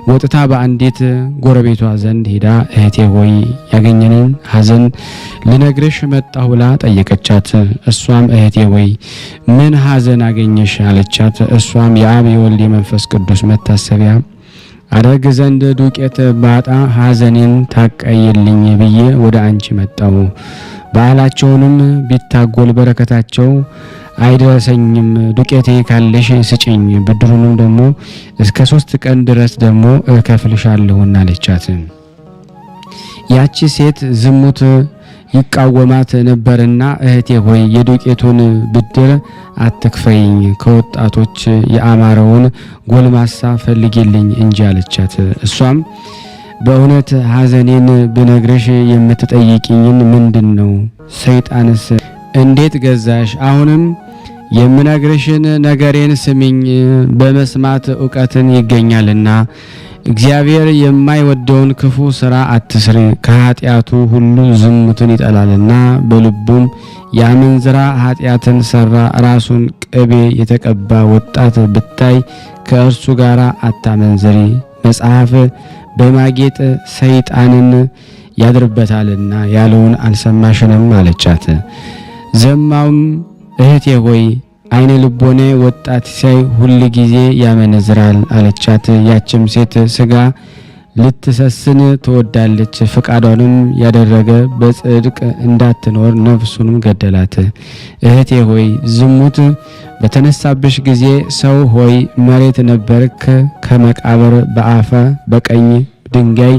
ወጥታ በአንዲት ጎረቤቷ ዘንድ ሄዳ እህቴ ሆይ ያገኘንን ሐዘን ልነግርሽ መጣሁ ብላ ጠየቀቻት። እሷም እህቴ ሆይ ምን ሐዘን አገኘሽ አለቻት። እሷም የአብ የወልድ የመንፈስ ቅዱስ መታሰቢያ አደርግ ዘንድ ዱቄት ባጣ ሐዘኔን ታቀይልኝ ብዬ ወደ አንቺ መጣሁ። በዓላቸውንም ቢታጎል በረከታቸው አይደረሰኝም። ዱቄቴ ካለሽ ስጭኝ፣ ብድሩንም ደግሞ እስከ 3 ቀን ድረስ ደግሞ እከፍልሻለሁና አለቻት። ያቺ ሴት ዝሙት ይቃወማት ነበርና እህቴ ሆይ የዱቄቱን ብድር አትክፈይኝ፣ ከወጣቶች የአማረውን ጎልማሳ ፈልጊልኝ እንጂ አለቻት። እሷም በእውነት ሐዘኔን ብነግርሽ የምትጠይቂኝን ምንድነው? ሰይጣንስ እንዴት ገዛሽ? አሁንም የምነግርሽን ነገሬን ስሚኝ፣ በመስማት ዕውቀትን ይገኛልና እግዚአብሔር የማይወደውን ክፉ ስራ አትስሪ፣ ከኃጢአቱ ሁሉ ዝሙትን ይጠላልና። በልቡም የአመንዝራ ኃጢአትን ሰራ። ራሱን ቅቤ የተቀባ ወጣት ብታይ ከእርሱ ጋር አታመንዝሪ፣ መጽሐፍ በማጌጥ ሰይጣንን ያድርበታልና ያለውን አልሰማሽንም አለቻት። ዘማውም እህቴ ሆይ አይነ ልቦኔ ወጣት ሲያይ ሁል ጊዜ ያመነዝራል አለቻት። ያችም ሴት ስጋ ልትሰስን ትወዳለች፣ ፍቃዷንም ያደረገ በጽድቅ እንዳትኖር ነፍሱንም ገደላት። እህቴ ሆይ ዝሙት በተነሳብሽ ጊዜ ሰው ሆይ መሬት ነበርክ፣ ከመቃብር በአፈ በቀኝ ድንጋይ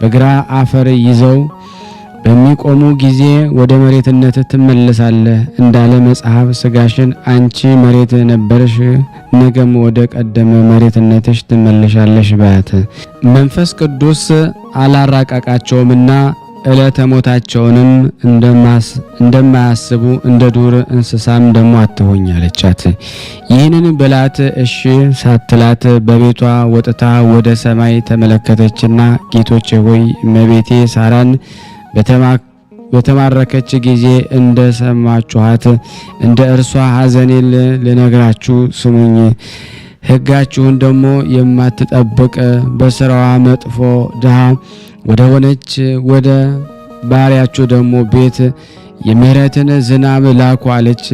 በግራ አፈር ይዘው በሚቆሙ ጊዜ ወደ መሬትነት ትመለሳለህ እንዳለ መጽሐፍ ስጋሽን አንቺ መሬት ነበርሽ፣ ነገም ወደ ቀደመ መሬትነትሽ ትመለሻለሽ ባት። መንፈስ ቅዱስ አላራቃቃቸውምና ዕለተ ሞታቸውንም እንደማያስቡ እንደ ዱር እንስሳም ደሞ አትሆኝ አለቻት። ይህንን ብላት እሺ ሳትላት በቤቷ ወጥታ ወደ ሰማይ ተመለከተችና ጌቶቼ ሆይ እመቤቴ ሳራን በተማረከች ጊዜ እንደ ሰማችኋት እንደ እርሷ ሐዘኔን ልነግራችሁ ስሙኝ። ሕጋችሁን ደግሞ የማትጠብቅ በስራዋ መጥፎ ድሃ ወደ ሆነች ወደ ባሪያችሁ ደግሞ ቤት የምህረትን ዝናብ ላኩ አለች።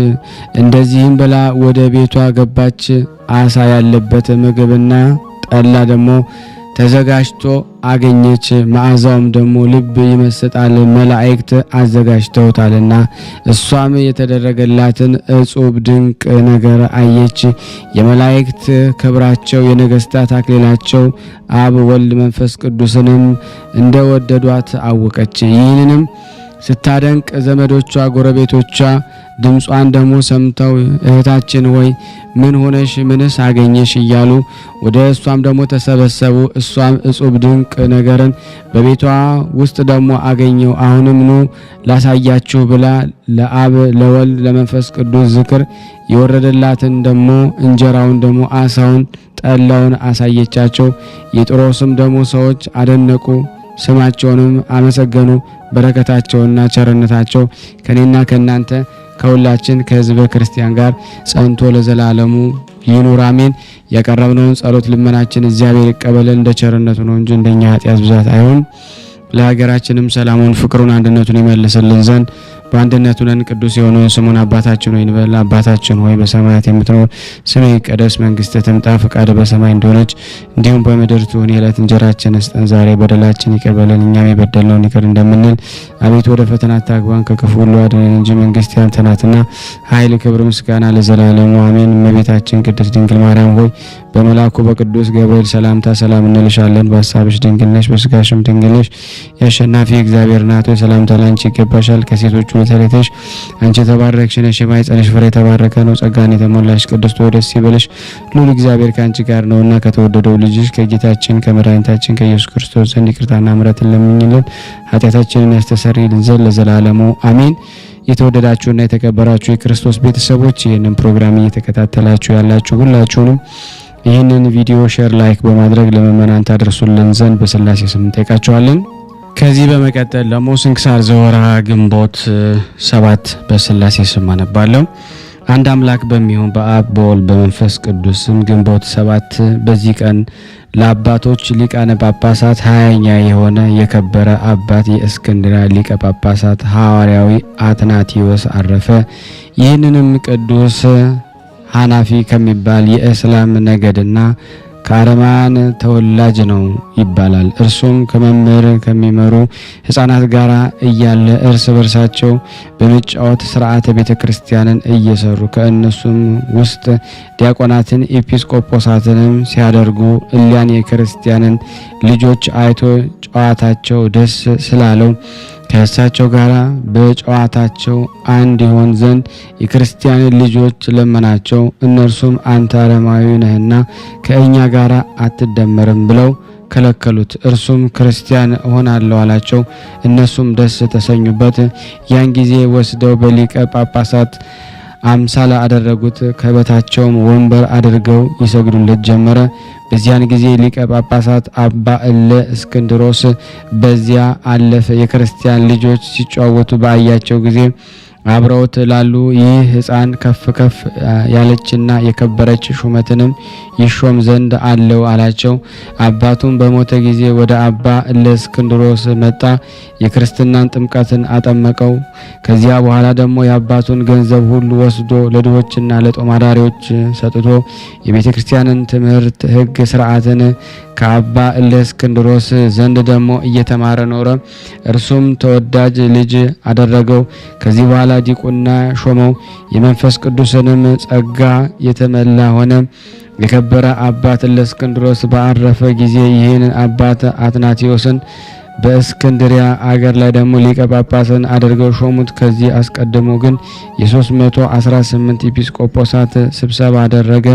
እንደዚህም ብላ ወደ ቤቷ ገባች። አሳ ያለበት ምግብና ጠላ ደግሞ ተዘጋጅቶ አገኘች። መዓዛውም ደግሞ ልብ ይመስጣል፣ መላእክት አዘጋጅተውታልና። እሷም የተደረገላትን እጹብ ድንቅ ነገር አየች። የመላእክት ክብራቸው፣ የነገስታት አክሊላቸው አብ ወልድ መንፈስ ቅዱስንም እንደወደዷት አወቀች። ይህንንም ስታደንቅ ዘመዶቿ ጎረቤቶቿ ድምጿን ደግሞ ሰምተው እህታችን ሆይ ምን ሆነሽ ምንስ አገኘሽ እያሉ ወደ እሷም ደግሞ ተሰበሰቡ። እሷም እጹብ ድንቅ ነገርን በቤቷ ውስጥ ደግሞ አገኘው፣ አሁንም ኑ ላሳያችሁ ብላ ለአብ ለወልድ ለመንፈስ ቅዱስ ዝክር የወረደላትን ደግሞ እንጀራውን ደግሞ አሳውን ጠላውን አሳየቻቸው። የጥሮስም ደግሞ ሰዎች አደነቁ፣ ስማቸውንም አመሰገኑ። በረከታቸውና ቸርነታቸው ከኔና ከናንተ ከሁላችን ከሕዝበ ክርስቲያን ጋር ጸንቶ ለዘላለሙ ይኑር አሜን። ያቀረብነውን ጸሎት ልመናችን እግዚአብሔር ይቀበለን፣ እንደ ቸርነቱ ነው እንጂ እንደኛ ኃጢአት ብዛት አይሁን። ለሀገራችንም ሰላሙን፣ ፍቅሩን፣ አንድነቱን ይመልስልን ዘንድ በአንድነቱ ነን ቅዱስ የሆነውን ስሙን አባታችን ሆይ እንበል። አባታችን ሆይ በሰማያት የምትኖር ስምህ ይቀደስ፣ መንግስትህ ትምጣ፣ ፈቃድህ በሰማይ እንደሆነች እንዲሁም በምድር ትሁን። የዕለት እንጀራችንን ስጠን ዛሬ፣ በደላችን ይቅር በለን እኛም የበደልነውን ይቅር እንደምንል። አቤቱ ወደ ፈተና አታግባን ከክፉ ሁሉ አድነን እንጂ መንግስት ያንተ ናትና፣ ኃይል፣ ክብር፣ ምስጋና ለዘላለሙ አሜን። እመቤታችን ቅድስት ድንግል ማርያም ሆይ በመልአኩ በቅዱስ ገብርኤል ሰላምታ ሰላም እንልሻለን። በሐሳብሽ ድንግል ነሽ፣ በስጋሽም ድንግል ነሽ። የአሸናፊ እግዚአብሔር እናት ሆይ ሰላምታ ላንቺ ይገባሻል። ከሴቶች ሁሉ ተለይተሽ አንቺ የተባረክሽ ነሽ፣ የማኅፀንሽ ፍሬ የተባረከ ነው። ጸጋን የተሞላሽ ቅድስት ሆይ ደስ ይበልሽ፣ ልዑል እግዚአብሔር ከአንቺ ጋር ነውና ከተወደደው ልጅሽ ከጌታችን ከመድኃኒታችን ከኢየሱስ ክርስቶስ ዘንድ ይቅርታና ምሕረትን ለምኝልን ኃጢአታችንን ያስተሰርይልን ዘንድ ለዘላለሙ አሜን። የተወደዳችሁና የተከበራችሁ የክርስቶስ ቤተሰቦች ይህንን ፕሮግራም እየተከታተላችሁ ያላችሁ ሁላችሁንም ይህንን ቪዲዮ ሼር፣ ላይክ በማድረግ ለምእመናን ታደርሱልን ዘንድ በስላሴ ስም እንጠይቃችኋለን። ከዚህ በመቀጠል ደግሞ ስንክሳር ዘወርኀ ግንቦት 7 በስላሴ ስም አነባለሁ። አንድ አምላክ በሚሆን በአብ በወልድ በመንፈስ ቅዱስ ስም ግንቦት 7 በዚህ ቀን ለአባቶች ሊቃነ ጳጳሳት 20ኛ የሆነ የከበረ አባት የእስክንድርያ ሊቀ ጳጳሳት ሐዋርያዊ አትናቴዎስ አረፈ። ይህንንም ቅዱስ ሐናፊ ከሚባል የእስላም ነገድና ከአረማን ተወላጅ ነው ይባላል። እርሱም ከመምህር ከሚመሩ ሕፃናት ጋር እያለ እርስ በርሳቸው በመጫወት ስርዓተ ቤተ ክርስቲያንን እየሰሩ ከእነሱም ውስጥ ዲያቆናትን ኤጲስቆጶሳትንም ሲያደርጉ እሊያን የክርስቲያንን ልጆች አይቶ ጨዋታቸው ደስ ስላለው ከእሳቸው ጋር በጨዋታቸው አንድ ይሆን ዘንድ የክርስቲያንን ልጆች ለመናቸው። እነርሱም አንተ አረማዊ ነህና ከእኛ ጋር አትደመርም ብለው ከለከሉት። እርሱም ክርስቲያን እሆናለሁ አላቸው። እነሱም ደስ ተሰኙበት። ያን ጊዜ ወስደው በሊቀ ጳጳሳት አምሳል አደረጉት። ከበታቸውም ወንበር አድርገው ይሰግዱለት ጀመረ። በዚያን ጊዜ ሊቀ ጳጳሳት አባ እለ እስክንድሮስ በዚያ አለፈ። የክርስቲያን ልጆች ሲጫወቱ ባያቸው ጊዜ አብረውት ላሉ ይህ ሕፃን ከፍ ከፍ ያለችና የከበረች ሹመትንም ይሾም ዘንድ አለው አላቸው። አባቱም በሞተ ጊዜ ወደ አባ እለእስክንድሮስ መጣ። የክርስትናን ጥምቀትን አጠመቀው። ከዚያ በኋላ ደግሞ የአባቱን ገንዘብ ሁሉ ወስዶ ለድሆችና ለጦማዳሪዎች ሰጥቶ የቤተ ክርስቲያንን ትምህርት፣ ሕግ፣ ስርዓትን ከአባ እለእስክንድሮስ ዘንድ ደግሞ እየተማረ ኖረ። እርሱም ተወዳጅ ልጅ አደረገው። ከዚህ በኋላ ዲቁና ሾመው። የመንፈስ ቅዱስንም ጸጋ የተመላ ሆነ። የከበረ አባት እለእስክንድሮስ ባረፈ ጊዜ ይህን አባት አትናቴዎስን በእስክንድሪያ አገር ላይ ደግሞ ሊቀ ጳጳስን አድርገው ሾሙት። ከዚህ አስቀድሞ ግን የ318 ኤጲስቆጶሳት ስብሰባ አደረገ።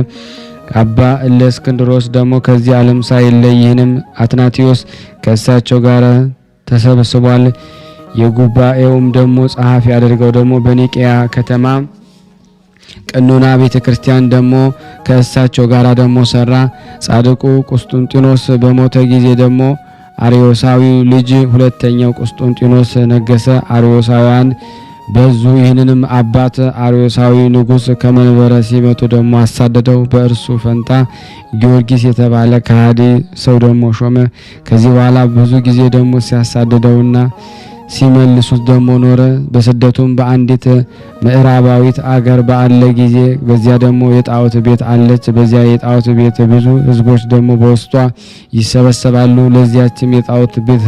አባ እለእስክንድሮስ ደግሞ ከዚህ ዓለም ሳይለይ ይህንም አትናቴዎስ ከእሳቸው ጋር ተሰብስቧል። የጉባኤውም ደግሞ ጸሐፊ አድርገው ደግሞ በኒቂያ ከተማ ቀኖና ቤተ ክርስቲያን ደግሞ ከእሳቸው ጋር ደግሞ ሰራ። ጻድቁ ቁስጥንጢኖስ በሞተ ጊዜ ደግሞ አርዮሳዊው ልጅ ሁለተኛው ቁስጥንጢኖስ ነገሰ። አርዮሳውያን በዙ። ይህንንም አባት አርዮሳዊ ንጉስ ከመንበረ ሲመቱ ደግሞ አሳደደው። በእርሱ ፈንታ ጊዮርጊስ የተባለ ከሃዲ ሰው ደግሞ ሾመ። ከዚህ በኋላ ብዙ ጊዜ ደግሞ ሲያሳደደውና ሲመልሱት ደግሞ ኖረ። በስደቱም በአንዲት ምዕራባዊት አገር ባለ ጊዜ በዚያ ደግሞ የጣዖት ቤት አለች። በዚያ የጣዖት ቤት ብዙ ሕዝቦች ደግሞ በውስጧ ይሰበሰባሉ። ለዚያችም የጣዖት ቤት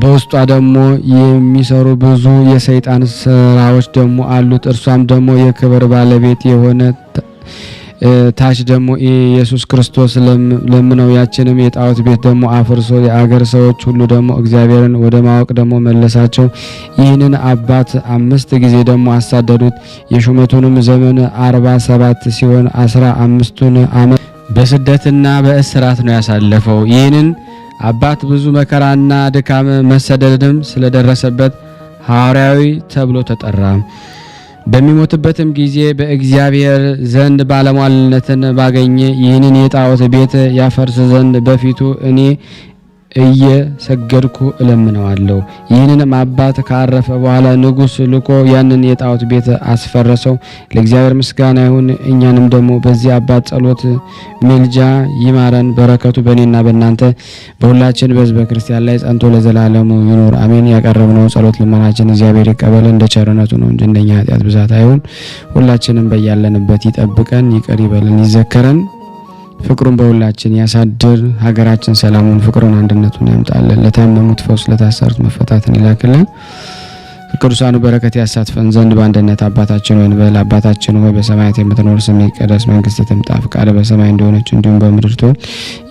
በውስጧ ደግሞ የሚሰሩ ብዙ የሰይጣን ስራዎች ደግሞ አሉት። እርሷም ደግሞ የክብር ባለቤት የሆነ ታች ደግሞ ኢየሱስ ክርስቶስ ለምነው ያችንም የጣዖት ቤት ደግሞ አፍርሶ የአገር ሰዎች ሁሉ ደግሞ እግዚአብሔርን ወደ ማወቅ ደግሞ መለሳቸው። ይህንን አባት 5 ጊዜ ደግሞ አሳደዱት። የሹመቱንም ዘመን 47 ሲሆን 15ቱን ዓመት በስደትና በእስራት ነው ያሳለፈው። ይህንን አባት ብዙ መከራና ድካም መሰደድም ስለደረሰበት ሐዋርያዊ ተብሎ ተጠራ። በሚሞትበትም ጊዜ በእግዚአብሔር ዘንድ ባለሟልነትን ባገኘ ይህንን የጣዖት ቤት ያፈርስ ዘንድ በፊቱ እኔ እየሰገድኩ እለምነዋለሁ። ይህንንም አባት ካረፈ በኋላ ንጉሥ ልኮ ያንን የጣዖት ቤት አስፈረሰው። ለእግዚአብሔር ምስጋና ይሁን። እኛንም ደግሞ በዚህ አባት ጸሎት ምልጃ ይማረን። በረከቱ በእኔና በእናንተ በሁላችን በሕዝበ ክርስቲያን ላይ ጸንቶ ለዘላለሙ ይኑር አሜን። ያቀረብነው ጸሎት ልመናችን እግዚአብሔር ይቀበለን፣ እንደ ቸርነቱ ነው እንጂ እንደኛ ኃጢአት ብዛት አይሁን። ሁላችንም በያለንበት ይጠብቀን፣ ይቅር ይበለን፣ ይዘከረን። ፍቅሩን በሁላችን ያሳድር። ሀገራችን ሰላሙን፣ ፍቅሩን፣ አንድነቱን ያምጣልን። ለታመሙት ፈውስ፣ ለታሰሩት መፈታትን ይላክልን። ቅዱሳኑ በረከት ያሳትፈን ዘንድ በአንድነት አባታችን ሆይ እንበል። አባታችን ሆይ በሰማያት የምትኖር ስምህ ይቀደስ፣ መንግስትህ ትምጣ፣ ፈቃድህ በሰማይ እንደሆነች እንዲሁም በምድር ትሁን።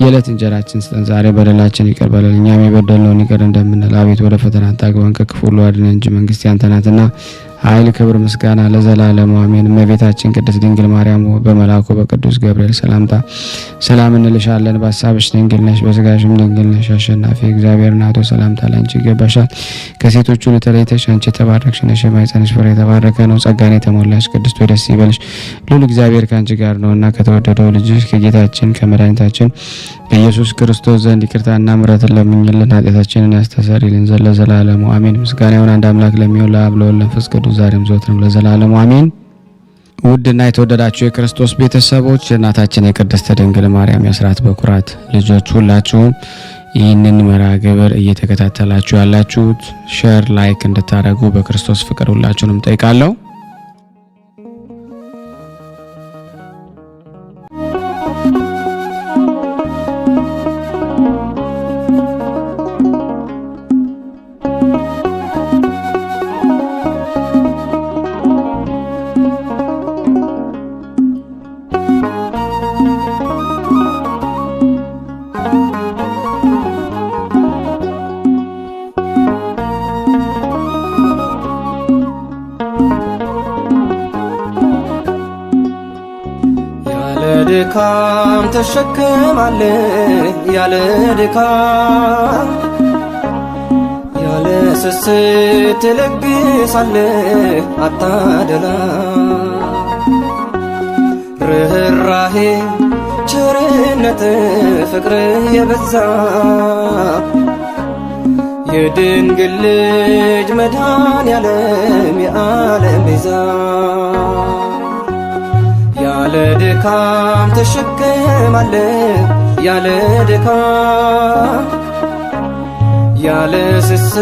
የዕለት እንጀራችንን ስጠን ዛሬ፣ በደላችንን ይቅር በለን እኛም የበደልነውን ይቅር እንደምንል። አቤቱ ወደ ፈተና አታግባን ከክፉ ሁሉ አድነን እንጂ መንግስት ያንተ ናትና ኃይል፣ ክብር፣ ምስጋና ለዘላለሙ አሜን። እመቤታችን ቅድስት ድንግል ማርያም በመልአኩ በቅዱስ ገብርኤል ሰላምታ ሰላም እንልሻለን። በሐሳብሽ ድንግል ነሽ፣ በሥጋሽም ድንግል ነሽ። አሸናፊ እግዚአብሔር እናቱ ሰላምታ ላንቺ ይገባሻል። ከሴቶች ሁሉ ተለይተሽ አንቺ የተባረክሽ ነሽ፣ የማኅፀንሽ ፍሬ የተባረከ ነው። ጸጋን የተሞላሽ ቅድስት ሆይ ደስ ይበልሽ፣ ልዑል እግዚአብሔር ከአንቺ ጋር ነውና ከተወደደው ልጅሽ ከጌታችን ከመድኃኒታችን ከኢየሱስ ክርስቶስ ዘንድ ይቅርታና ምሕረትን ለምኝልን ኃጢአታችንን ያስተሰርይልን ዘንድ ለዘላለሙ አሜን። ምስጋና ይሁን አንድ አምላክ ለሚሆን ለአብ ለወልድ ለመንፈስ ቅዱስ ዛሬም ዘወትርም ለዘላለሙ አሜን። ውድና የተወደዳችሁ የክርስቶስ ቤተሰቦች የእናታችን የቅድስት ድንግል ማርያም የአስራት በኩራት ልጆች ሁላችሁም ይህንን መርሃ ግብር እየተከታተላችሁ ያላችሁት ሼር፣ ላይክ እንድታደርጉ በክርስቶስ ፍቅር ሁላችሁንም ጠይቃለሁ።
ድካም ተሸክማለህ ያለ ድካም ያለ ስስት ትለግሳለህ አታደላ ርኅራኄ ቸርነት ፍቅር የበዛ የድንግል ልጅ መድኃኔዓለም የዓለም ቤዛ ያለ ድካም ተሸክማለህ ያለ ድካም ያለ ስስት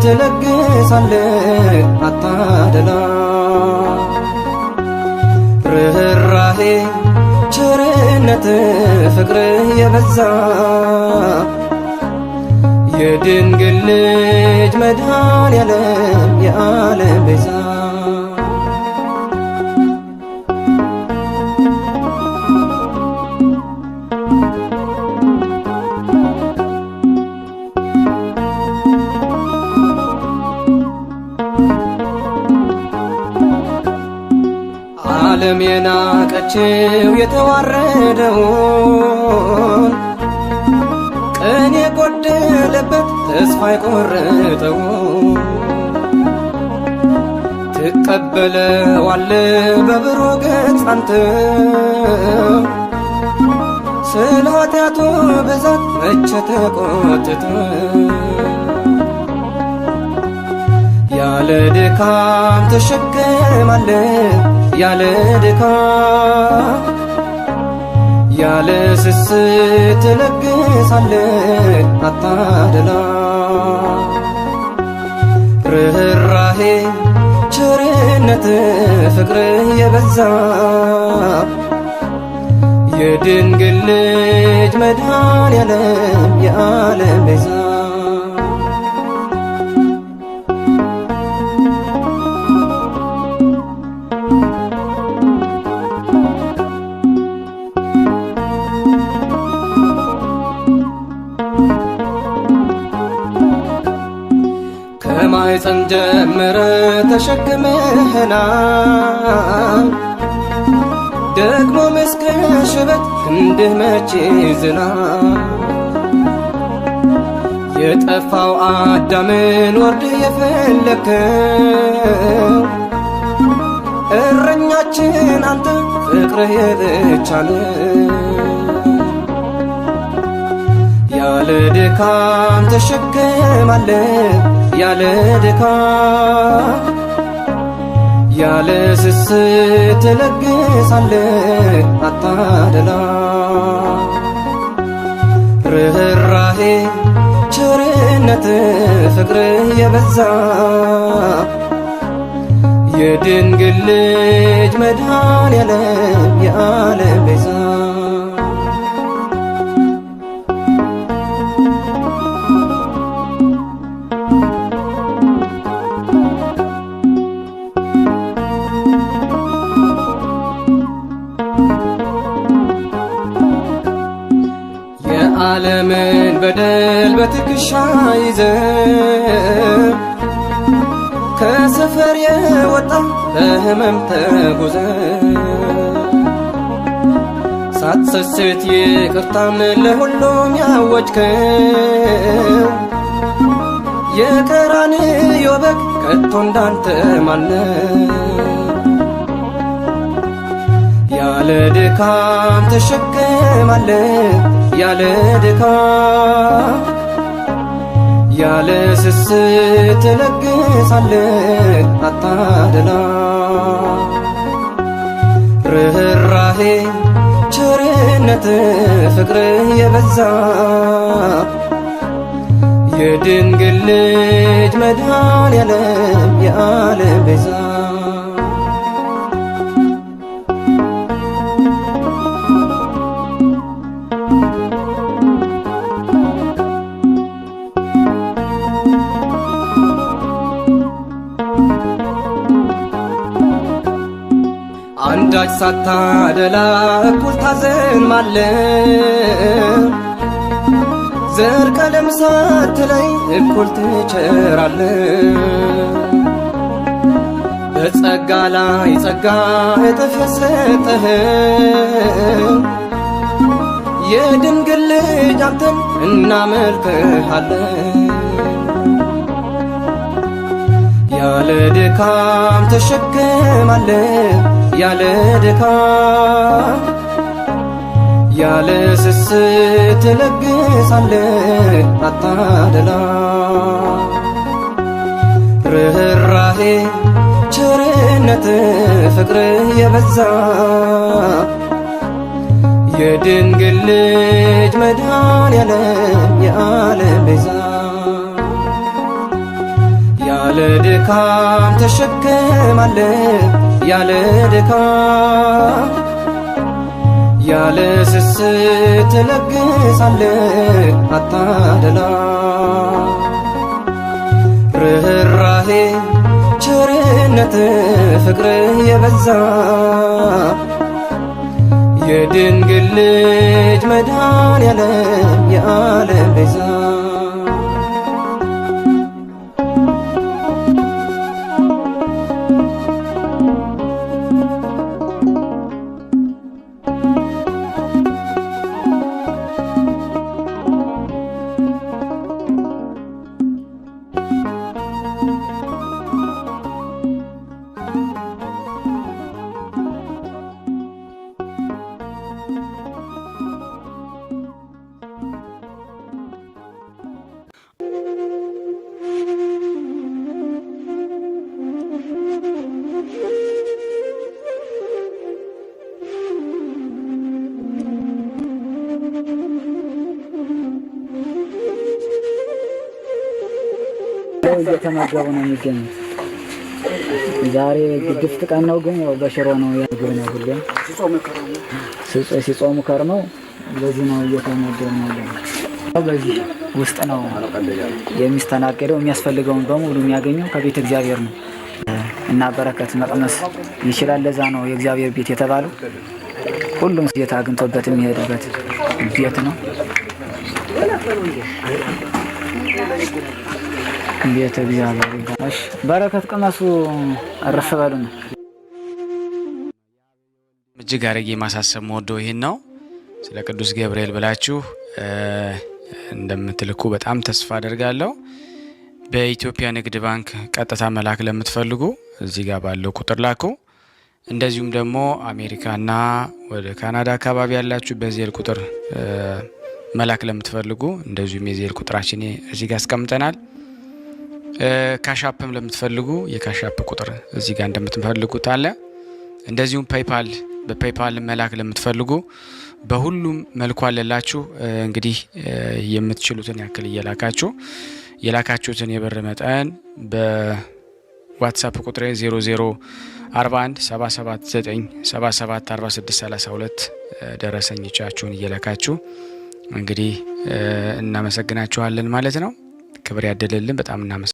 ትለግሳለህ አታደላ ርኅራኄ ቸርነት ፍቅር የበዛ የድንግል ልጅ መድኃኔዓለም የዓለም ቤዛ ዓለም የናቀችው የተዋረደውን ቅን የጎደለበት ተስፋ የቆረጠው ትቀበለዋለህ በብሩህ ገጽ አንተ ስለ ኃጢአቱ ብዛት መቼ ተቆጥተህ ያለ ድካም ተሸክማለህ ያለ ድካም ያለ ስስት ትለግሳለህ አታደላ ርኅራኄ ቸርነት ፍቅር የበዛ የድንግል ልጅ መድኃኔዓለም የዓለም ቤዛ ከማኅፀን ጀምረህ ተሸክመኸናል ደግሞ እስከ ሽበት ክንድህ መቼ ዝናል የጠፋው አዳምን ወርድህ የፈለግከው እረኛችን አንተ ፍቅርህ የብቻ ነው ያለ ድካም ተሸክማለህ ያለ ድካም ያለ ስስት ትለግሳለህ አታደላ ርኅራኄ ቸርነት ፍቅር የበዛ የድንግል ልጅ መድኃኔዓለም የዓለም ቤዛ የዓለምን በደል በትከሻ ይዘህ ከሰፈር የወጣ በሕመም ተጉዘህ ሳትሰስት ይቅርታን ለሁሉም ያወጅከው የቀራንዮ በግ ከቶ እንዳንተ ማነው ያለ ድካም ተሸክማለህ ያለ ድካም ያለ ስስት ትለግሳለህ አታደላ ርኅራኄ ቸርነት ፍቅር የበዛ የድንግል ልጅ መድኃኔዓለም የዓለም ቤዛ አንዳች ሳታደላ እኩል ታዘንማለህ ዘር ቀለም ሳትለይ እኩል ትቸራለህ በጸጋ ላይ ጸጋ እጥፍ የሰጠህ የድንግል ልጅ አንተን እናመልክሃለን ያለ ድካም ተሸክማለህ ያለ ድካም ያለ ስስት ትለግሳለህ አታደላ ርኅራኄ ቸርነት ፍቅር የበዛ የድንግል ልጅ መድኃኔዓለም የዓለም ቤዛ ያለ ድካም ተሸክማለህ ያለ ድካም ያለ ስስት ትለግሳለህ አታደላ ርኅራኄ ቸርነት ፍቅር የበዛ የድንግል ልጅ መድኃኔዓለም የዓለም ቤዛ
እየተመገቡ ነው የሚገኙት። ዛሬ ግድፍት ቀን ነው፣ ግን ያው በሽሮ ነው ያገኘ ነው። ሁሌም ሲጾሙ ከርመው በዚህ ነው እየተመገቡ ነው። በዚህ ውስጥ ነው የሚስተናገደው። የሚያስፈልገውን በሙሉ የሚያገኘው ከቤተ እግዚአብሔር ነው እና በረከት መቅመስ ይችላል። ለዛ ነው የእግዚአብሔር ቤት የተባለው። ሁሉም ጌታ አግኝቶበት የሚሄድበት ቤት ነው። ቤተ እግዚአብሔር ይባላል። በረከት ቅመሱ፣ እረፍ በሉ ነው።
እጅግ አድርጌ ማሳሰብ መወደው ይሄን ነው። ስለ ቅዱስ ገብርኤል ብላችሁ እንደምትልኩ በጣም ተስፋ አደርጋለሁ። በኢትዮጵያ ንግድ ባንክ ቀጥታ መላክ ለምትፈልጉ እዚህ ጋር ባለው ቁጥር ላኩ። እንደዚሁም ደግሞ አሜሪካና ወደ ካናዳ አካባቢ ያላችሁ በዜል ቁጥር መላክ ለምትፈልጉ እንደዚሁም የዜል ቁጥራችን እዚህ ጋር አስቀምጠናል። ካሻፕም ለምትፈልጉ የካሻፕ ቁጥር እዚህ ጋር እንደምትፈልጉት አለ። እንደዚሁም ፔይፓል በፔይፓል መላክ ለምትፈልጉ በሁሉም መልኩ አለላችሁ። እንግዲህ የምትችሉትን ያክል እየላካችሁ የላካችሁትን የብር መጠን በዋትስአፕ ቁጥሬ 004177977462 ደረሰኞቻችሁን እየላካችሁ እንግዲህ እናመሰግናችኋለን ማለት ነው። ክብር ያደለልን። በጣም እናመሰግናለን።